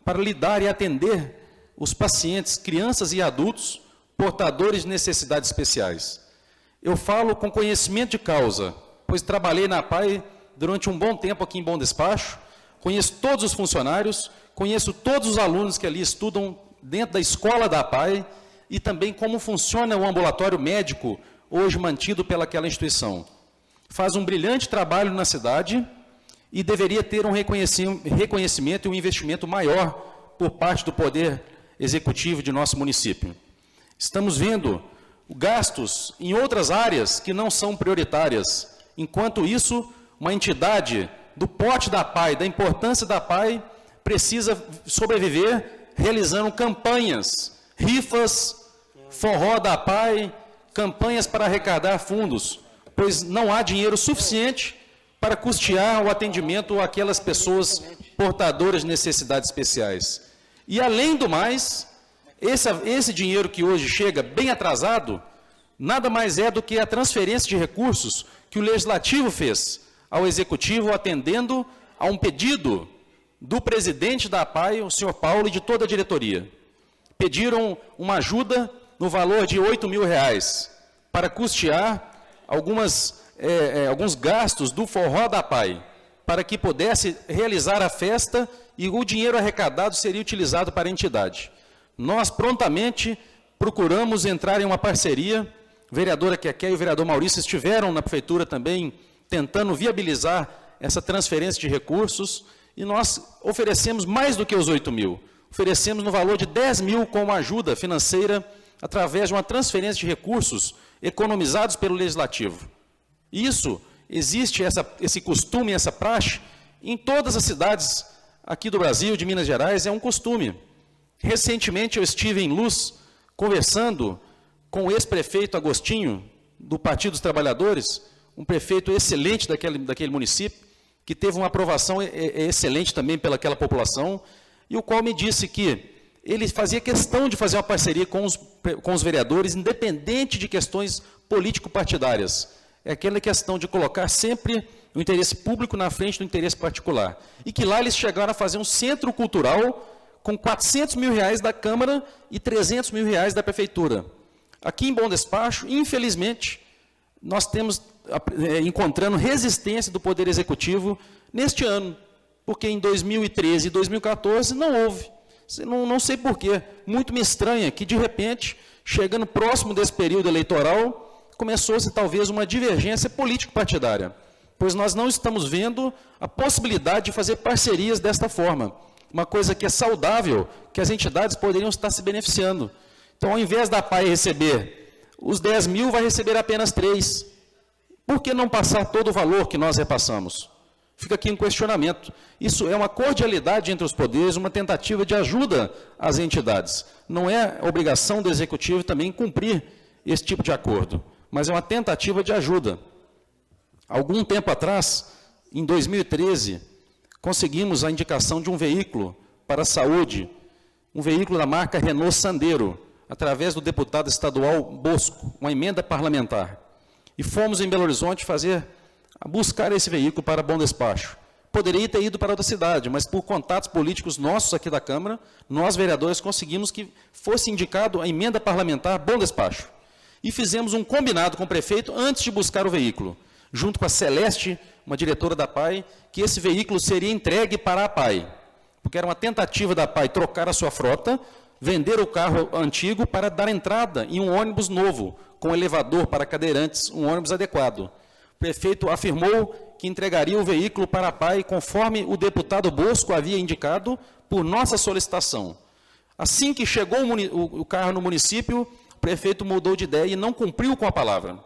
para lidar e atender os pacientes, crianças e adultos, portadores de necessidades especiais. Eu falo com conhecimento de causa, pois trabalhei na PAI durante um bom tempo aqui em Bom Despacho, conheço todos os funcionários, conheço todos os alunos que ali estudam dentro da escola da PAI e também como funciona o ambulatório médico, hoje mantido pelaquela instituição. Faz um brilhante trabalho na cidade e deveria ter um reconhecimento e um investimento maior por parte do Poder Executivo de nosso município. Estamos vendo gastos em outras áreas que não são prioritárias. Enquanto isso, uma entidade do porte da PAI, da importância da PAI, precisa sobreviver realizando campanhas, rifas, forró da PAI, campanhas para arrecadar fundos, pois não há dinheiro suficiente para custear o atendimento àquelas pessoas portadoras de necessidades especiais. E, além do mais, esse dinheiro que hoje chega bem atrasado, nada mais é do que a transferência de recursos que o Legislativo fez ao Executivo, atendendo a um pedido do presidente da APAI, o senhor Paulo, e de toda a diretoria. Pediram uma ajuda no valor de R$8 mil para custear alguns gastos do forró da APAI, para que pudesse realizar a festa e o dinheiro arrecadado seria utilizado para a entidade. Nós prontamente procuramos entrar em uma parceria, a vereadora Keké e o vereador Maurício estiveram na prefeitura também tentando viabilizar essa transferência de recursos e nós oferecemos mais do que os 8 mil, oferecemos no valor de 10 mil como ajuda financeira através de uma transferência de recursos economizados pelo Legislativo. Isso, existe esse costume, essa praxe em todas as cidades aqui do Brasil, de Minas Gerais, é um costume. Recentemente eu estive em Luz, conversando com o ex-prefeito Agostinho, do Partido dos Trabalhadores, um prefeito excelente daquele município, que teve uma aprovação excelente também pelaquela população, e o qual me disse que ele fazia questão de fazer uma parceria com os vereadores, independente de questões político-partidárias. É aquela questão de colocar sempre o interesse público na frente do interesse particular. E que lá eles chegaram a fazer um centro cultural com R$400 mil da Câmara e R$300 mil da Prefeitura. Aqui em Bom Despacho, infelizmente, nós temos encontrando resistência do Poder Executivo neste ano, porque em 2013 e 2014 não houve. Não sei porquê, muito me estranha que, de repente, chegando próximo desse período eleitoral, começou-se talvez uma divergência político-partidária, pois nós não estamos vendo a possibilidade de fazer parcerias desta forma, uma coisa que é saudável, que as entidades poderiam estar se beneficiando. Então, ao invés da APAE receber os 10 mil, vai receber apenas 3. Por que não passar todo o valor que nós repassamos? Fica aqui um questionamento. Isso é uma cordialidade entre os poderes, uma tentativa de ajuda às entidades. Não é obrigação do Executivo também cumprir esse tipo de acordo, mas é uma tentativa de ajuda. Algum tempo atrás, em 2013, conseguimos a indicação de um veículo para a saúde, um veículo da marca Renault Sandero, através do deputado estadual Bosco, uma emenda parlamentar. E fomos em Belo Horizonte buscar esse veículo para Bom Despacho. Poderia ter ido para outra cidade, mas por contatos políticos nossos aqui da Câmara, nós, vereadores, conseguimos que fosse indicado a emenda parlamentar Bom Despacho. E fizemos um combinado com o prefeito antes de buscar o veículo, junto com a Celeste, uma diretora da APAE, que esse veículo seria entregue para a APAE, porque era uma tentativa da APAE trocar a sua frota, vender o carro antigo para dar entrada em um ônibus novo, com elevador para cadeirantes, um ônibus adequado. O prefeito afirmou que entregaria o veículo para a APAE conforme o deputado Bosco havia indicado por nossa solicitação. Assim que chegou o carro no município, o prefeito mudou de ideia e não cumpriu com a palavra.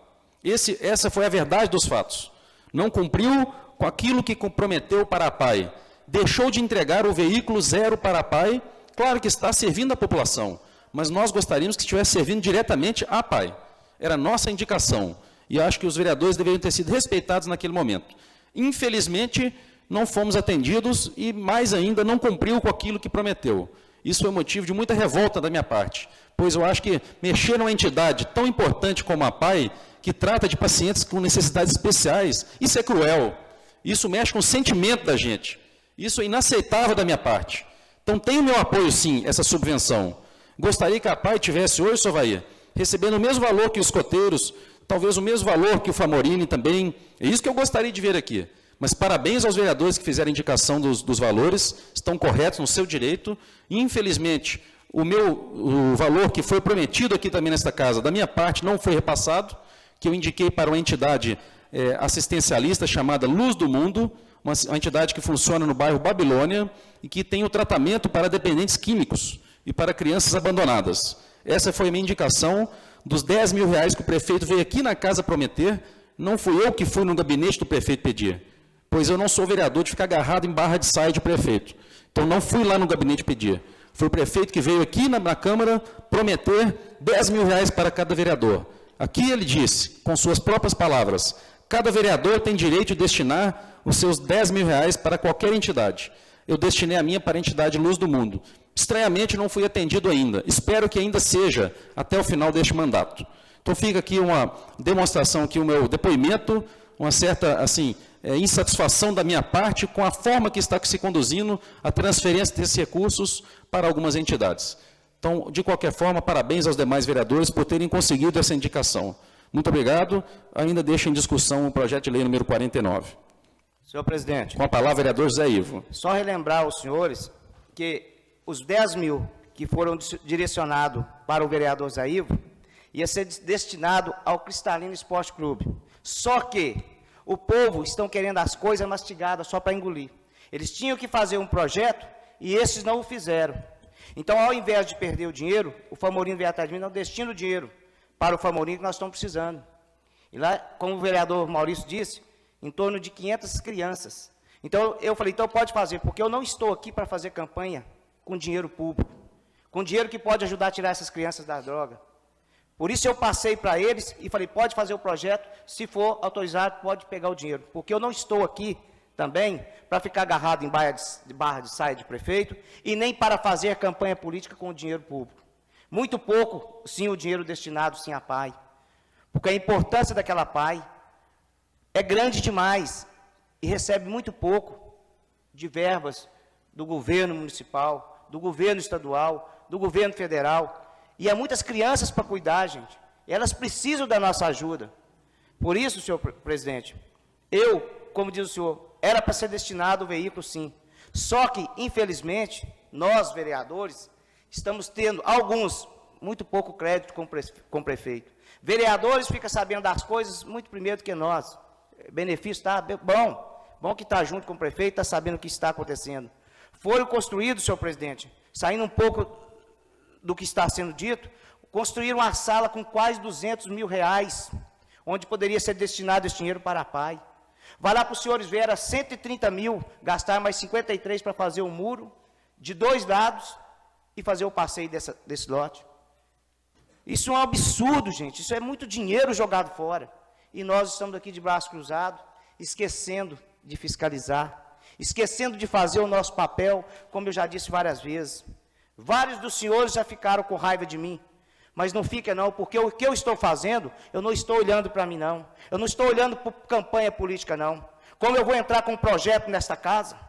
Essa foi a verdade dos fatos. Não cumpriu com aquilo que comprometeu para a APAE. Deixou de entregar o veículo zero para a APAE. Claro que está servindo a população, mas nós gostaríamos que estivesse servindo diretamente à APAE. Era nossa indicação. E acho que os vereadores deveriam ter sido respeitados naquele momento. Infelizmente, não fomos atendidos e, mais ainda, não cumpriu com aquilo que prometeu. Isso foi motivo de muita revolta da minha parte, pois eu acho que mexer numa entidade tão importante como a APAE, que trata de pacientes com necessidades especiais, isso é cruel. Isso mexe com o sentimento da gente. Isso é inaceitável da minha parte. Então, tem o meu apoio, sim, essa subvenção. Gostaria que a APAE tivesse hoje, Sovair, recebendo o mesmo valor que os coteiros, talvez o mesmo valor que o Famorini também. É isso que eu gostaria de ver aqui. Mas parabéns aos vereadores que fizeram a indicação dos valores, estão corretos no seu direito. Infelizmente, o valor que foi prometido aqui também nesta casa, da minha parte, não foi repassado, que eu indiquei para uma entidade assistencialista chamada Luz do Mundo, uma entidade que funciona no bairro Babilônia e que tem o tratamento para dependentes químicos e para crianças abandonadas. Essa foi a minha indicação dos 10 mil reais que o prefeito veio aqui na casa prometer. Não fui eu que fui no gabinete do prefeito pedir, pois eu não sou vereador de ficar agarrado em barra de saia de prefeito. Então, não fui lá no gabinete pedir. Foi o prefeito que veio aqui na Câmara prometer 10 mil reais para cada vereador. Aqui ele disse, com suas próprias palavras, cada vereador tem direito de destinar os seus 10 mil reais para qualquer entidade. Eu destinei a minha para a entidade Luz do Mundo. Estranhamente, não fui atendido ainda. Espero que ainda seja até o final deste mandato. Então, fica aqui uma demonstração, aqui o meu depoimento, uma certa, insatisfação da minha parte com a forma que está se conduzindo a transferência desses recursos para algumas entidades. Então, de qualquer forma, parabéns aos demais vereadores por terem conseguido essa indicação. Muito obrigado. Ainda deixo em discussão o projeto de lei número 49. Senhor presidente. Com a palavra, vereador José Ivo. Só relembrar aos senhores que os 10 mil que foram direcionados para o vereador José Ivo ia ser destinado ao Cristalino Esporte Clube. Só que o povo estão querendo as coisas mastigadas só para engolir. Eles tinham que fazer um projeto e esses não o fizeram. Então, ao invés de perder o dinheiro, o Famorini veio atrás de mim, não destina o dinheiro para o Famorini que nós estamos precisando. E lá, como o vereador Maurício disse, em torno de 500 crianças. Então, eu falei, então pode fazer, porque eu não estou aqui para fazer campanha com dinheiro público, com dinheiro que pode ajudar a tirar essas crianças da droga. Por isso eu passei para eles e falei, pode fazer o projeto, se for autorizado, pode pegar o dinheiro, porque eu não estou aqui também para ficar agarrado em barra de saia de prefeito e nem para fazer campanha política com o dinheiro público. Muito pouco, sim, o dinheiro destinado, sim, à PAI. Porque a importância daquela PAI é grande demais e recebe muito pouco de verbas do governo municipal, do governo estadual, do governo federal. E há muitas crianças para cuidar, gente. Elas precisam da nossa ajuda. Por isso, senhor presidente, eu, como diz o senhor, era para ser destinado o veículo, sim. Só que, infelizmente, nós, vereadores, estamos tendo, alguns, muito pouco crédito com o prefeito. Vereadores ficam sabendo das coisas muito primeiro do que nós. Benefício está bom que está junto com o prefeito, está sabendo o que está acontecendo. Foram construídos, senhor presidente, saindo um pouco do que está sendo dito, construíram uma sala com quase 200 mil reais, onde poderia ser destinado esse dinheiro para a PAI. Vai lá para os senhores ver, era 130 mil, gastar mais 53 para fazer o muro, de 2 lados, e fazer o passeio desse lote. Isso é um absurdo, gente, isso é muito dinheiro jogado fora. E nós estamos aqui de braço cruzado, esquecendo de fiscalizar, esquecendo de fazer o nosso papel, como eu já disse várias vezes. Vários dos senhores já ficaram com raiva de mim, mas não fica não, porque o que eu estou fazendo, eu não estou olhando para mim não, eu não estou olhando para campanha política não. Como eu vou entrar com um projeto nesta casa,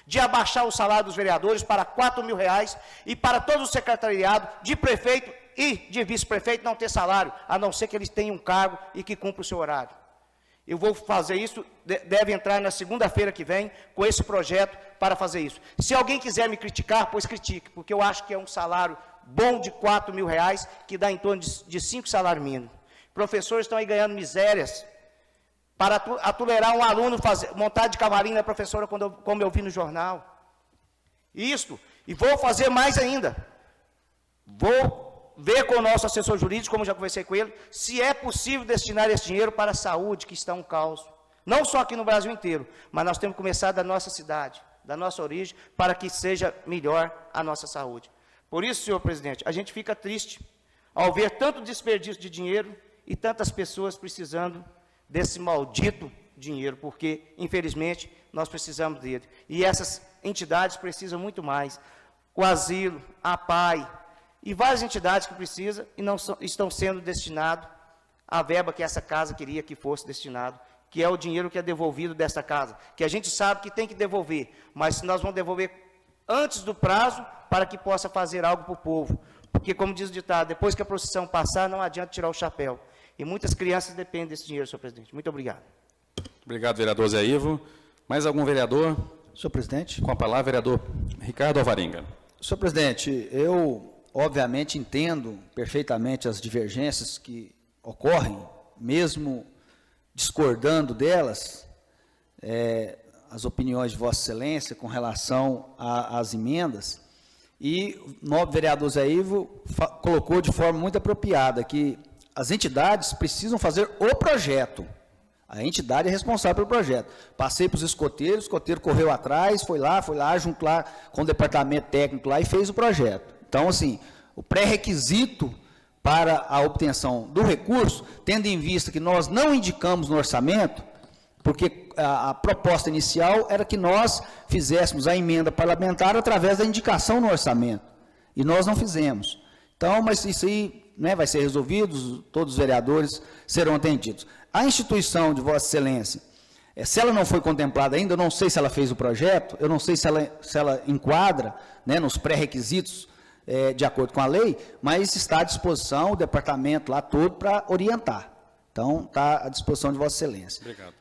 de abaixar o salário dos vereadores para 4 mil reais e para todo o secretariado, de prefeito e de vice-prefeito não ter salário, a não ser que eles tenham um cargo e que cumpra o seu horário. Eu vou fazer isso, deve entrar na segunda-feira que vem, com esse projeto, para fazer isso. Se alguém quiser me criticar, pois critique, porque eu acho que é um salário bom de 4 mil reais, que dá em torno de 5 salários mínimos. Professores estão aí ganhando misérias, para atolerar um aluno, montar de cavalinho na professora, como eu vi no jornal. Isto, e vou fazer mais ainda. Vou ver com o nosso assessor jurídico, como já conversei com ele, se é possível destinar esse dinheiro para a saúde, que está um caos. Não só aqui no Brasil inteiro, mas nós temos que começar da nossa cidade, da nossa origem, para que seja melhor a nossa saúde. Por isso, senhor presidente, a gente fica triste ao ver tanto desperdício de dinheiro e tantas pessoas precisando desse maldito dinheiro, porque, infelizmente, nós precisamos dele. E essas entidades precisam muito mais. O asilo, a PAI, e várias entidades que precisam e não estão sendo destinados à verba que essa casa queria que fosse destinado, que é o dinheiro que é devolvido dessa casa, que a gente sabe que tem que devolver, mas nós vamos devolver antes do prazo para que possa fazer algo para o povo. Porque, como diz o ditado, depois que a procissão passar, não adianta tirar o chapéu. E muitas crianças dependem desse dinheiro, senhor presidente. Muito obrigado. Obrigado, vereador Zé Ivo. Mais algum vereador? Senhor presidente. Com a palavra, vereador Ricardo Alvarenga. Senhor presidente, eu obviamente entendo perfeitamente as divergências que ocorrem, mesmo discordando delas, as opiniões de Vossa Excelência com relação às emendas, e o nobre vereador Zé Ivo colocou de forma muito apropriada que as entidades precisam fazer o projeto. A entidade é responsável pelo projeto. Passei para os escoteiros, o escoteiro correu atrás, foi lá, junto lá com o departamento técnico lá e fez o projeto. Então, assim, o pré-requisito para a obtenção do recurso, tendo em vista que nós não indicamos no orçamento, porque a proposta inicial era que nós fizéssemos a emenda parlamentar através da indicação no orçamento, e nós não fizemos. Então, mas isso aí, né, vai ser resolvido, todos os vereadores serão atendidos. A instituição de Vossa Excelência, se ela não foi contemplada ainda, eu não sei se ela fez o projeto, eu não sei se ela enquadra, né, nos pré-requisitos de acordo com a lei, mas está à disposição o departamento lá todo para orientar. Então, está à disposição de Vossa Excelência. Obrigado.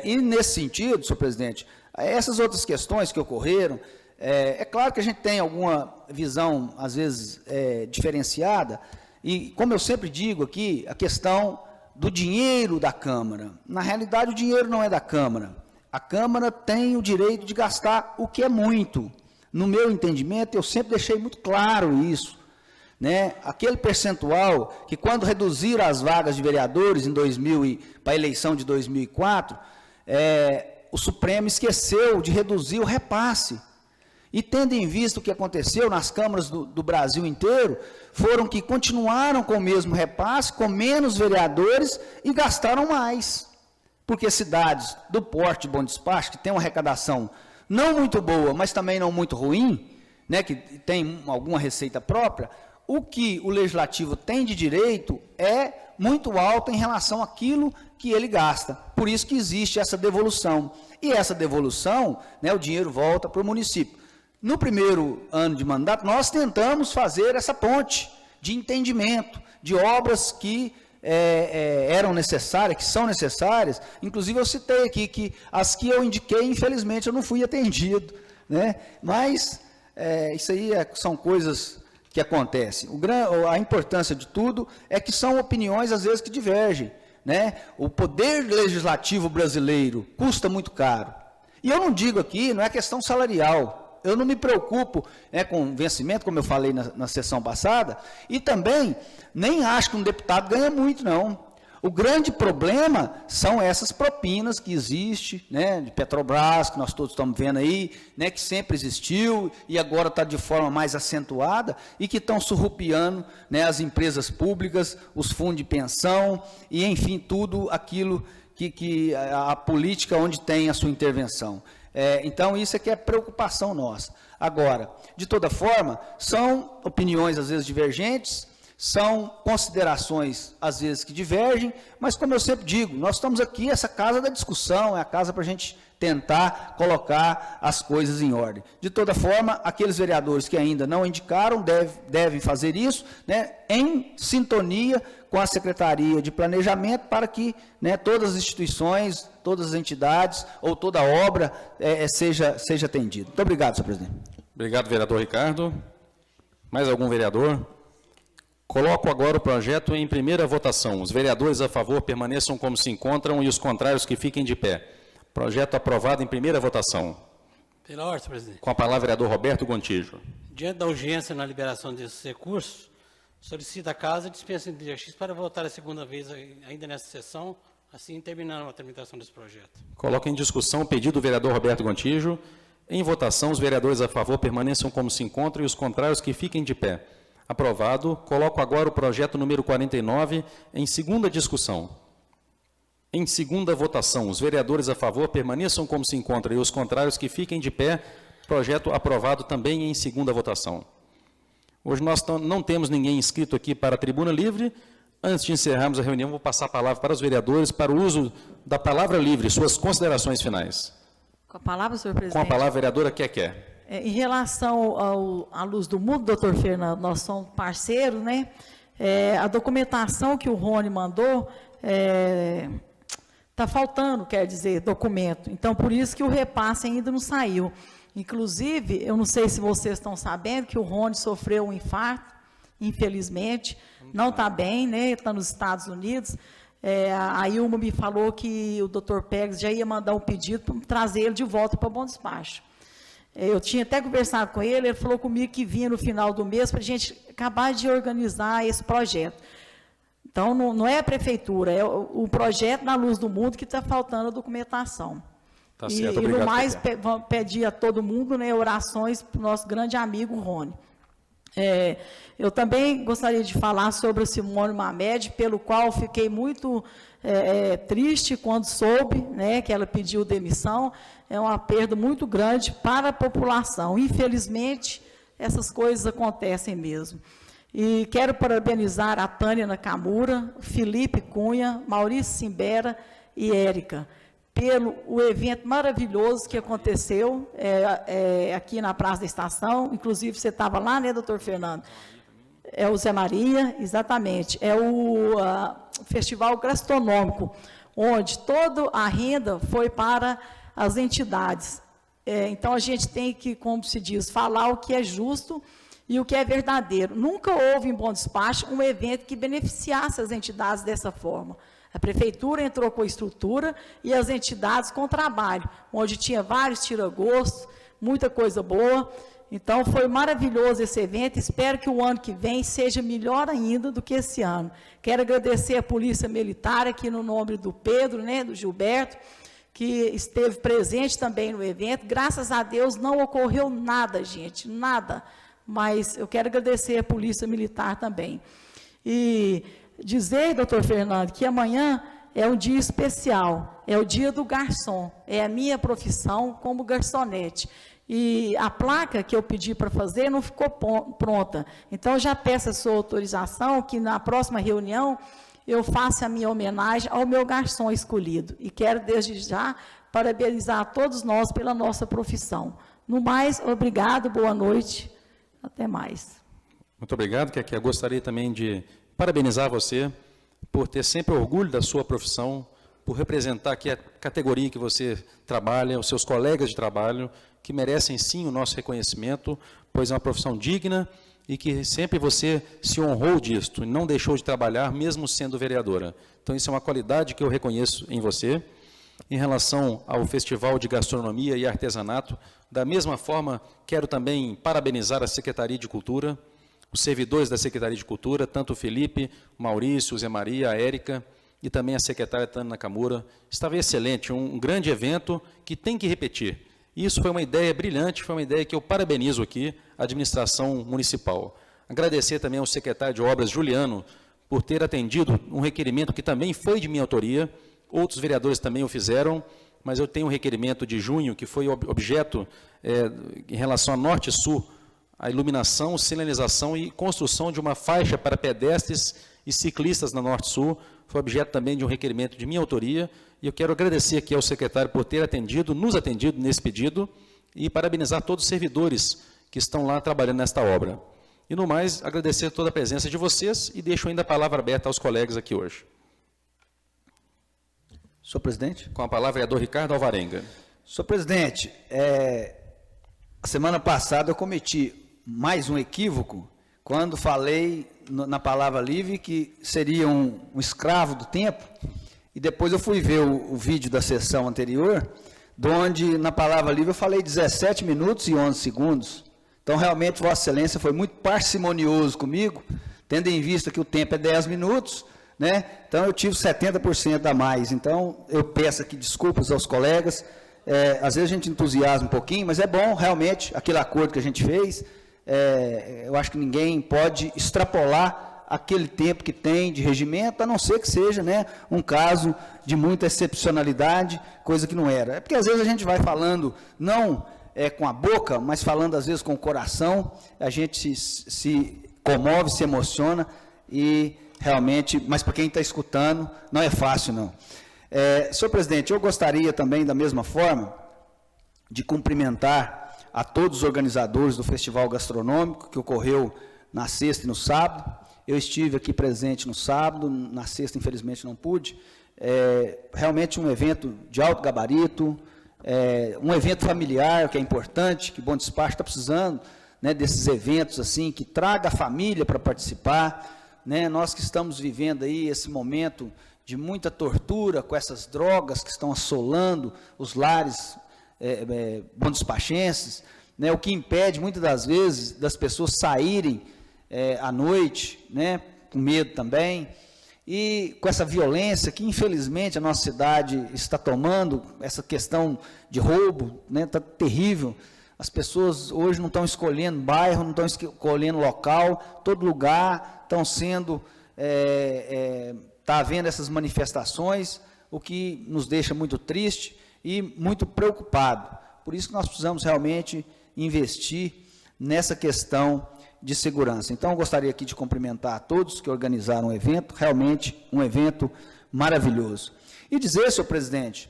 E nesse sentido, senhor presidente, essas outras questões que ocorreram, é claro que a gente tem alguma visão, às vezes, diferenciada, e como eu sempre digo aqui, a questão do dinheiro da Câmara. Na realidade, o dinheiro não é da Câmara. A Câmara tem o direito de gastar o que é muito. No meu entendimento, eu sempre deixei muito claro isso, né? Aquele percentual que, quando reduziram as vagas de vereadores para a eleição de 2004, o Supremo esqueceu de reduzir o repasse. E, tendo em vista o que aconteceu nas câmaras do Brasil inteiro, foram que continuaram com o mesmo repasse, com menos vereadores e gastaram mais. porque cidades do porte de Bom Despacho, que tem uma arrecadação não muito boa, mas também não muito ruim, né, que tem alguma receita própria, o que o legislativo tem de direito é muito alto em relação àquilo que ele gasta. Por isso que existe essa devolução. E essa devolução, né, o dinheiro volta para o município. No primeiro ano de mandato, nós tentamos fazer essa ponte de entendimento, de obras que eram necessárias, que são necessárias. Inclusive, eu citei aqui que as que eu indiquei, infelizmente, eu não fui atendido, né? Mas isso aí são coisas que acontecem. A importância de tudo é que são opiniões, às vezes, que divergem, né? O poder legislativo brasileiro custa muito caro. E eu não digo aqui, não é questão salarial. Eu não me preocupo com vencimento, como eu falei na sessão passada, e também nem acho que um deputado ganha muito, não. O grande problema são essas propinas que existem, né, de Petrobras, que nós todos estamos vendo aí, né, que sempre existiu e agora está de forma mais acentuada e que estão surrupiando, né, as empresas públicas, os fundos de pensão e, enfim, tudo aquilo que a política onde tem a sua intervenção. Então, isso é que é preocupação nossa. Agora, de toda forma, são opiniões, às vezes, divergentes, são considerações, às vezes, que divergem, mas, como eu sempre digo, nós estamos aqui, essa casa da discussão, é a casa para a gente tentar colocar as coisas em ordem. De toda forma, aqueles vereadores que ainda não indicaram devem fazer isso, né, em sintonia com a Secretaria de Planejamento, para que, né, todas as instituições, todas as entidades ou toda obra seja atendida. Muito obrigado, senhor presidente. Obrigado, vereador Ricardo. Mais algum vereador? Coloco agora o projeto em primeira votação. Os vereadores a favor permaneçam como se encontram e os contrários que fiquem de pé. Projeto aprovado em primeira votação. Pela ordem, senhor presidente. Com a palavra, vereador Roberto Gontijo. Diante da urgência na liberação desses recursos, solicito a Casa dispensa de exercício para votar a segunda vez ainda nessa sessão, assim terminando a tramitação desse projeto. Coloco em discussão o pedido do vereador Roberto Gontijo. Em votação, os vereadores a favor permaneçam como se encontram e os contrários que fiquem de pé. Aprovado. Coloco agora o projeto número 49 em segunda discussão. Em segunda votação, os vereadores a favor permaneçam como se encontram e os contrários que fiquem de pé. Projeto aprovado também em segunda votação. Hoje nós não temos ninguém inscrito aqui para a tribuna livre. Antes de encerrarmos a reunião, vou passar a palavra para os vereadores para o uso da palavra livre, suas considerações finais. Com a palavra, senhor presidente. Com a palavra, vereadora Keké. Em relação à Luz do Mundo, doutor Fernando, nós somos parceiros, né? A documentação que o Rony mandou, está faltando, quer dizer, documento. Então, por isso que o repasse ainda não saiu. Inclusive, eu não sei se vocês estão sabendo que o Rony sofreu um infarto, infelizmente, não está bem, né? Está nos Estados Unidos. A Ilma me falou que o doutor Pérez já ia mandar um pedido para trazer ele de volta para Bom Despacho. Eu tinha até conversado com ele, ele falou comigo que vinha no final do mês para a gente acabar de organizar esse projeto. Então, não é a prefeitura, é o projeto na Luz do Mundo que está faltando a documentação. Tá certo, e obrigado, no mais, Keké. pedir a todo mundo, né, orações para o nosso grande amigo Rony. Eu também gostaria de falar sobre o Simone Mamed, pelo qual fiquei muito triste quando soube, né, que ela pediu demissão. É uma perda muito grande para a população. Infelizmente, essas coisas acontecem mesmo. E quero parabenizar a Tânia Nakamura, Felipe Cunha, Maurício Simbera e Érica, pelo o evento maravilhoso que aconteceu aqui na Praça da Estação. Inclusive, você estava lá, né, doutor Fernando? É o Zé Maria, exatamente. É o Festival Gastronômico, onde toda a renda foi para as entidades. Então, a gente tem que, como se diz, falar o que é justo e o que é verdadeiro. Nunca houve em Bom Despacho um evento que beneficiasse as entidades dessa forma. A prefeitura entrou com a estrutura e as entidades com trabalho, onde tinha vários tira-gostos, muita coisa boa. Então, foi maravilhoso esse evento. Espero que o ano que vem seja melhor ainda do que esse ano. Quero agradecer a Polícia Militar, aqui no nome do Pedro, né, do Gilberto, que esteve presente também no evento. Graças a Deus não ocorreu nada, gente, nada. Mas eu quero agradecer a Polícia Militar também. E dizer, doutor Fernando, que amanhã é um dia especial, é o dia do garçom, é a minha profissão como garçonete. E a placa que eu pedi para fazer não ficou pronta. Então, eu já peço a sua autorização que na próxima reunião eu faça a minha homenagem ao meu garçom escolhido. E quero, desde já, parabenizar a todos nós pela nossa profissão. No mais, obrigado, boa noite, até mais. Muito obrigado, que eu gostaria também de parabenizar você por ter sempre orgulho da sua profissão, por representar aqui a categoria que você trabalha, os seus colegas de trabalho, que merecem sim o nosso reconhecimento, pois é uma profissão digna e que sempre você se honrou disto, e não deixou de trabalhar, mesmo sendo vereadora. Então, isso é uma qualidade que eu reconheço em você. Em relação ao Festival de Gastronomia e Artesanato, da mesma forma, quero também parabenizar a Secretaria de Cultura, os servidores da Secretaria de Cultura, tanto o Felipe, o Maurício, o Zé Maria, a Érica, e também a secretária Tânia Nakamura. Estava excelente, um grande evento que tem que repetir. Isso foi uma ideia brilhante, foi uma ideia que eu parabenizo aqui a administração municipal. Agradecer também ao secretário de Obras, Juliano, por ter atendido um requerimento que também foi de minha autoria, outros vereadores também o fizeram, mas eu tenho um requerimento de junho, que foi objeto em relação a Norte e Sul, a iluminação, sinalização e construção de uma faixa para pedestres e ciclistas na Norte e Sul, foi objeto também de um requerimento de minha autoria, e eu quero agradecer aqui ao secretário por ter nos atendido nesse pedido, e parabenizar todos os servidores que estão lá trabalhando nesta obra. E, no mais, agradecer toda a presença de vocês, e deixo ainda a palavra aberta aos colegas aqui hoje. Senhor presidente. Com a palavra, vereador Ricardo Alvarenga. Senhor presidente, a semana passada eu cometi mais um equívoco, quando falei na palavra livre que seria um escravo do tempo, e depois eu fui ver o vídeo da sessão anterior, onde na palavra livre eu falei 17 minutos e 11 segundos. Então, realmente, Vossa Excelência foi muito parcimonioso comigo, tendo em vista que o tempo é 10 minutos, né? Então, eu tive 70% a mais. Então, eu peço aqui desculpas aos colegas, às vezes a gente entusiasma um pouquinho, mas é bom, realmente, aquele acordo que a gente fez, eu acho que ninguém pode extrapolar aquele tempo que tem de regimento, a não ser que seja, né, um caso de muita excepcionalidade, coisa que não era. É porque às vezes a gente vai falando, não com a boca, mas falando às vezes com o coração, a gente se comove, se emociona, e realmente, mas para quem está escutando, não é fácil não. Senhor presidente, eu gostaria também, da mesma forma, de cumprimentar a todos os organizadores do Festival Gastronômico, que ocorreu na sexta e no sábado. Eu estive aqui presente no sábado, na sexta, infelizmente, não pude. Realmente um evento de alto gabarito, um evento familiar, que é importante, que Bom Despacho está precisando, né, desses eventos assim, que traga a família para participar, né? Nós que estamos vivendo aí esse momento de muita tortura com essas drogas que estão assolando os lares bondespachenses, né, o que impede, muitas das vezes, das pessoas saírem à noite, né, com medo também, e com essa violência que, infelizmente, a nossa cidade está tomando, essa questão de roubo, né, está terrível. As pessoas hoje não estão escolhendo bairro, não estão escolhendo local, todo lugar estão sendo, está havendo essas manifestações, o que nos deixa muito triste e muito preocupado. Por isso que nós precisamos realmente investir nessa questão de segurança. Então, eu gostaria aqui de cumprimentar a todos que organizaram o evento, realmente um evento maravilhoso. E dizer, senhor presidente,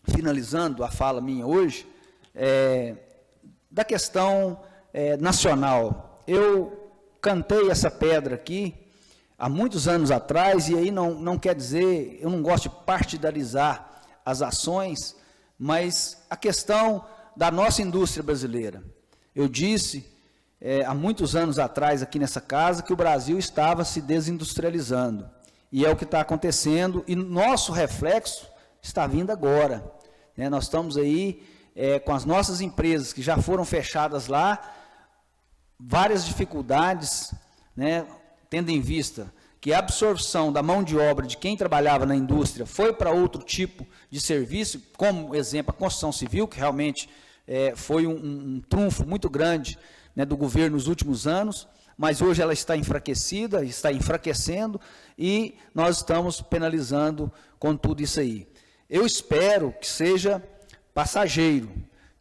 finalizando a fala minha hoje, da questão nacional. Eu cantei essa pedra aqui há muitos anos atrás, e aí não quer dizer, eu não gosto de partidarizar as ações, mas a questão da nossa indústria brasileira. Eu disse há muitos anos atrás aqui nessa casa que o Brasil estava se desindustrializando, e é o que está acontecendo, e nosso reflexo está vindo agora, né? Nós estamos aí com as nossas empresas que já foram fechadas lá, várias dificuldades, né? Tendo em vista que a absorção da mão de obra de quem trabalhava na indústria foi para outro tipo de serviço, como exemplo a construção civil, que realmente foi um trunfo muito grande, né, do governo nos últimos anos. mas hoje ela está enfraquecida, está enfraquecendo, e nós estamos penalizando com tudo isso aí. Eu espero que seja passageiro,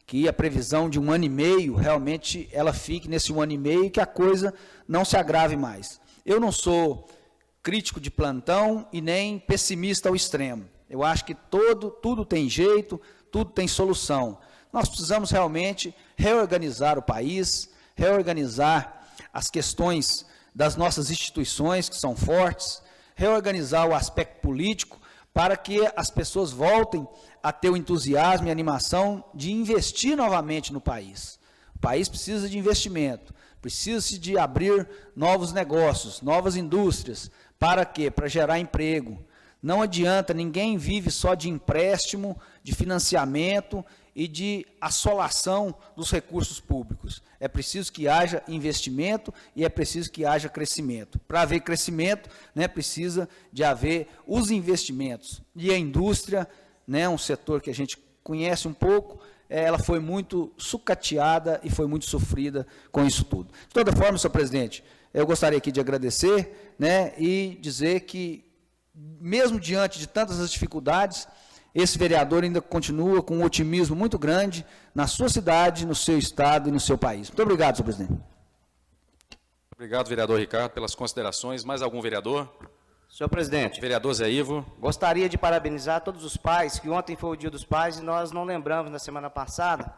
que a previsão de 1 ano e meio, realmente ela fique nesse 1 ano e meio e que a coisa não se agrave mais. Eu não sou crítico de plantão e nem pessimista ao extremo. Eu acho que tudo tem jeito, tudo tem solução. Nós precisamos realmente reorganizar o país, reorganizar as questões das nossas instituições, que são fortes, reorganizar o aspecto político, para que as pessoas voltem a ter o entusiasmo e a animação de investir novamente no país. O país precisa de investimento, precisa de abrir novos negócios, novas indústrias. Para quê? Para gerar emprego. Não adianta, ninguém vive só de empréstimo, de financiamento e de assolação dos recursos públicos. É preciso que haja investimento e é preciso que haja crescimento. Para haver crescimento, né, precisa de haver os investimentos. E a indústria, né, um setor que a gente conhece um pouco, ela foi muito sucateada e foi muito sofrida com isso tudo. De toda forma, senhor presidente, eu gostaria aqui de agradecer, né, e dizer que, mesmo diante de tantas as dificuldades, esse vereador ainda continua com um otimismo muito grande na sua cidade, no seu estado e no seu país. Muito obrigado, senhor presidente. Obrigado, vereador Ricardo, pelas considerações. Mais algum vereador? Senhor presidente, Vereador Zé Ivo. gostaria de parabenizar todos os pais, que ontem foi o Dia dos Pais e nós não lembramos na semana passada.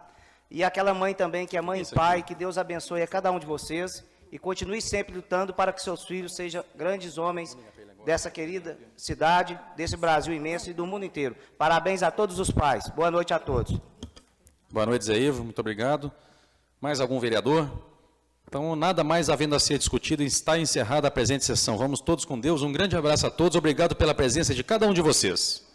E aquela mãe também, que é mãe e pai, que Deus abençoe a cada um de vocês e continue sempre lutando para que seus filhos sejam grandes homens dessa querida cidade, desse Brasil imenso e do mundo inteiro. Parabéns a todos os pais. Boa noite a todos. Boa noite, Zé Ivo. Muito obrigado. Mais algum vereador? Então, nada mais havendo a ser discutido, está encerrada a presente sessão. Vamos todos com Deus. Um grande abraço a todos. Obrigado pela presença de cada um de vocês.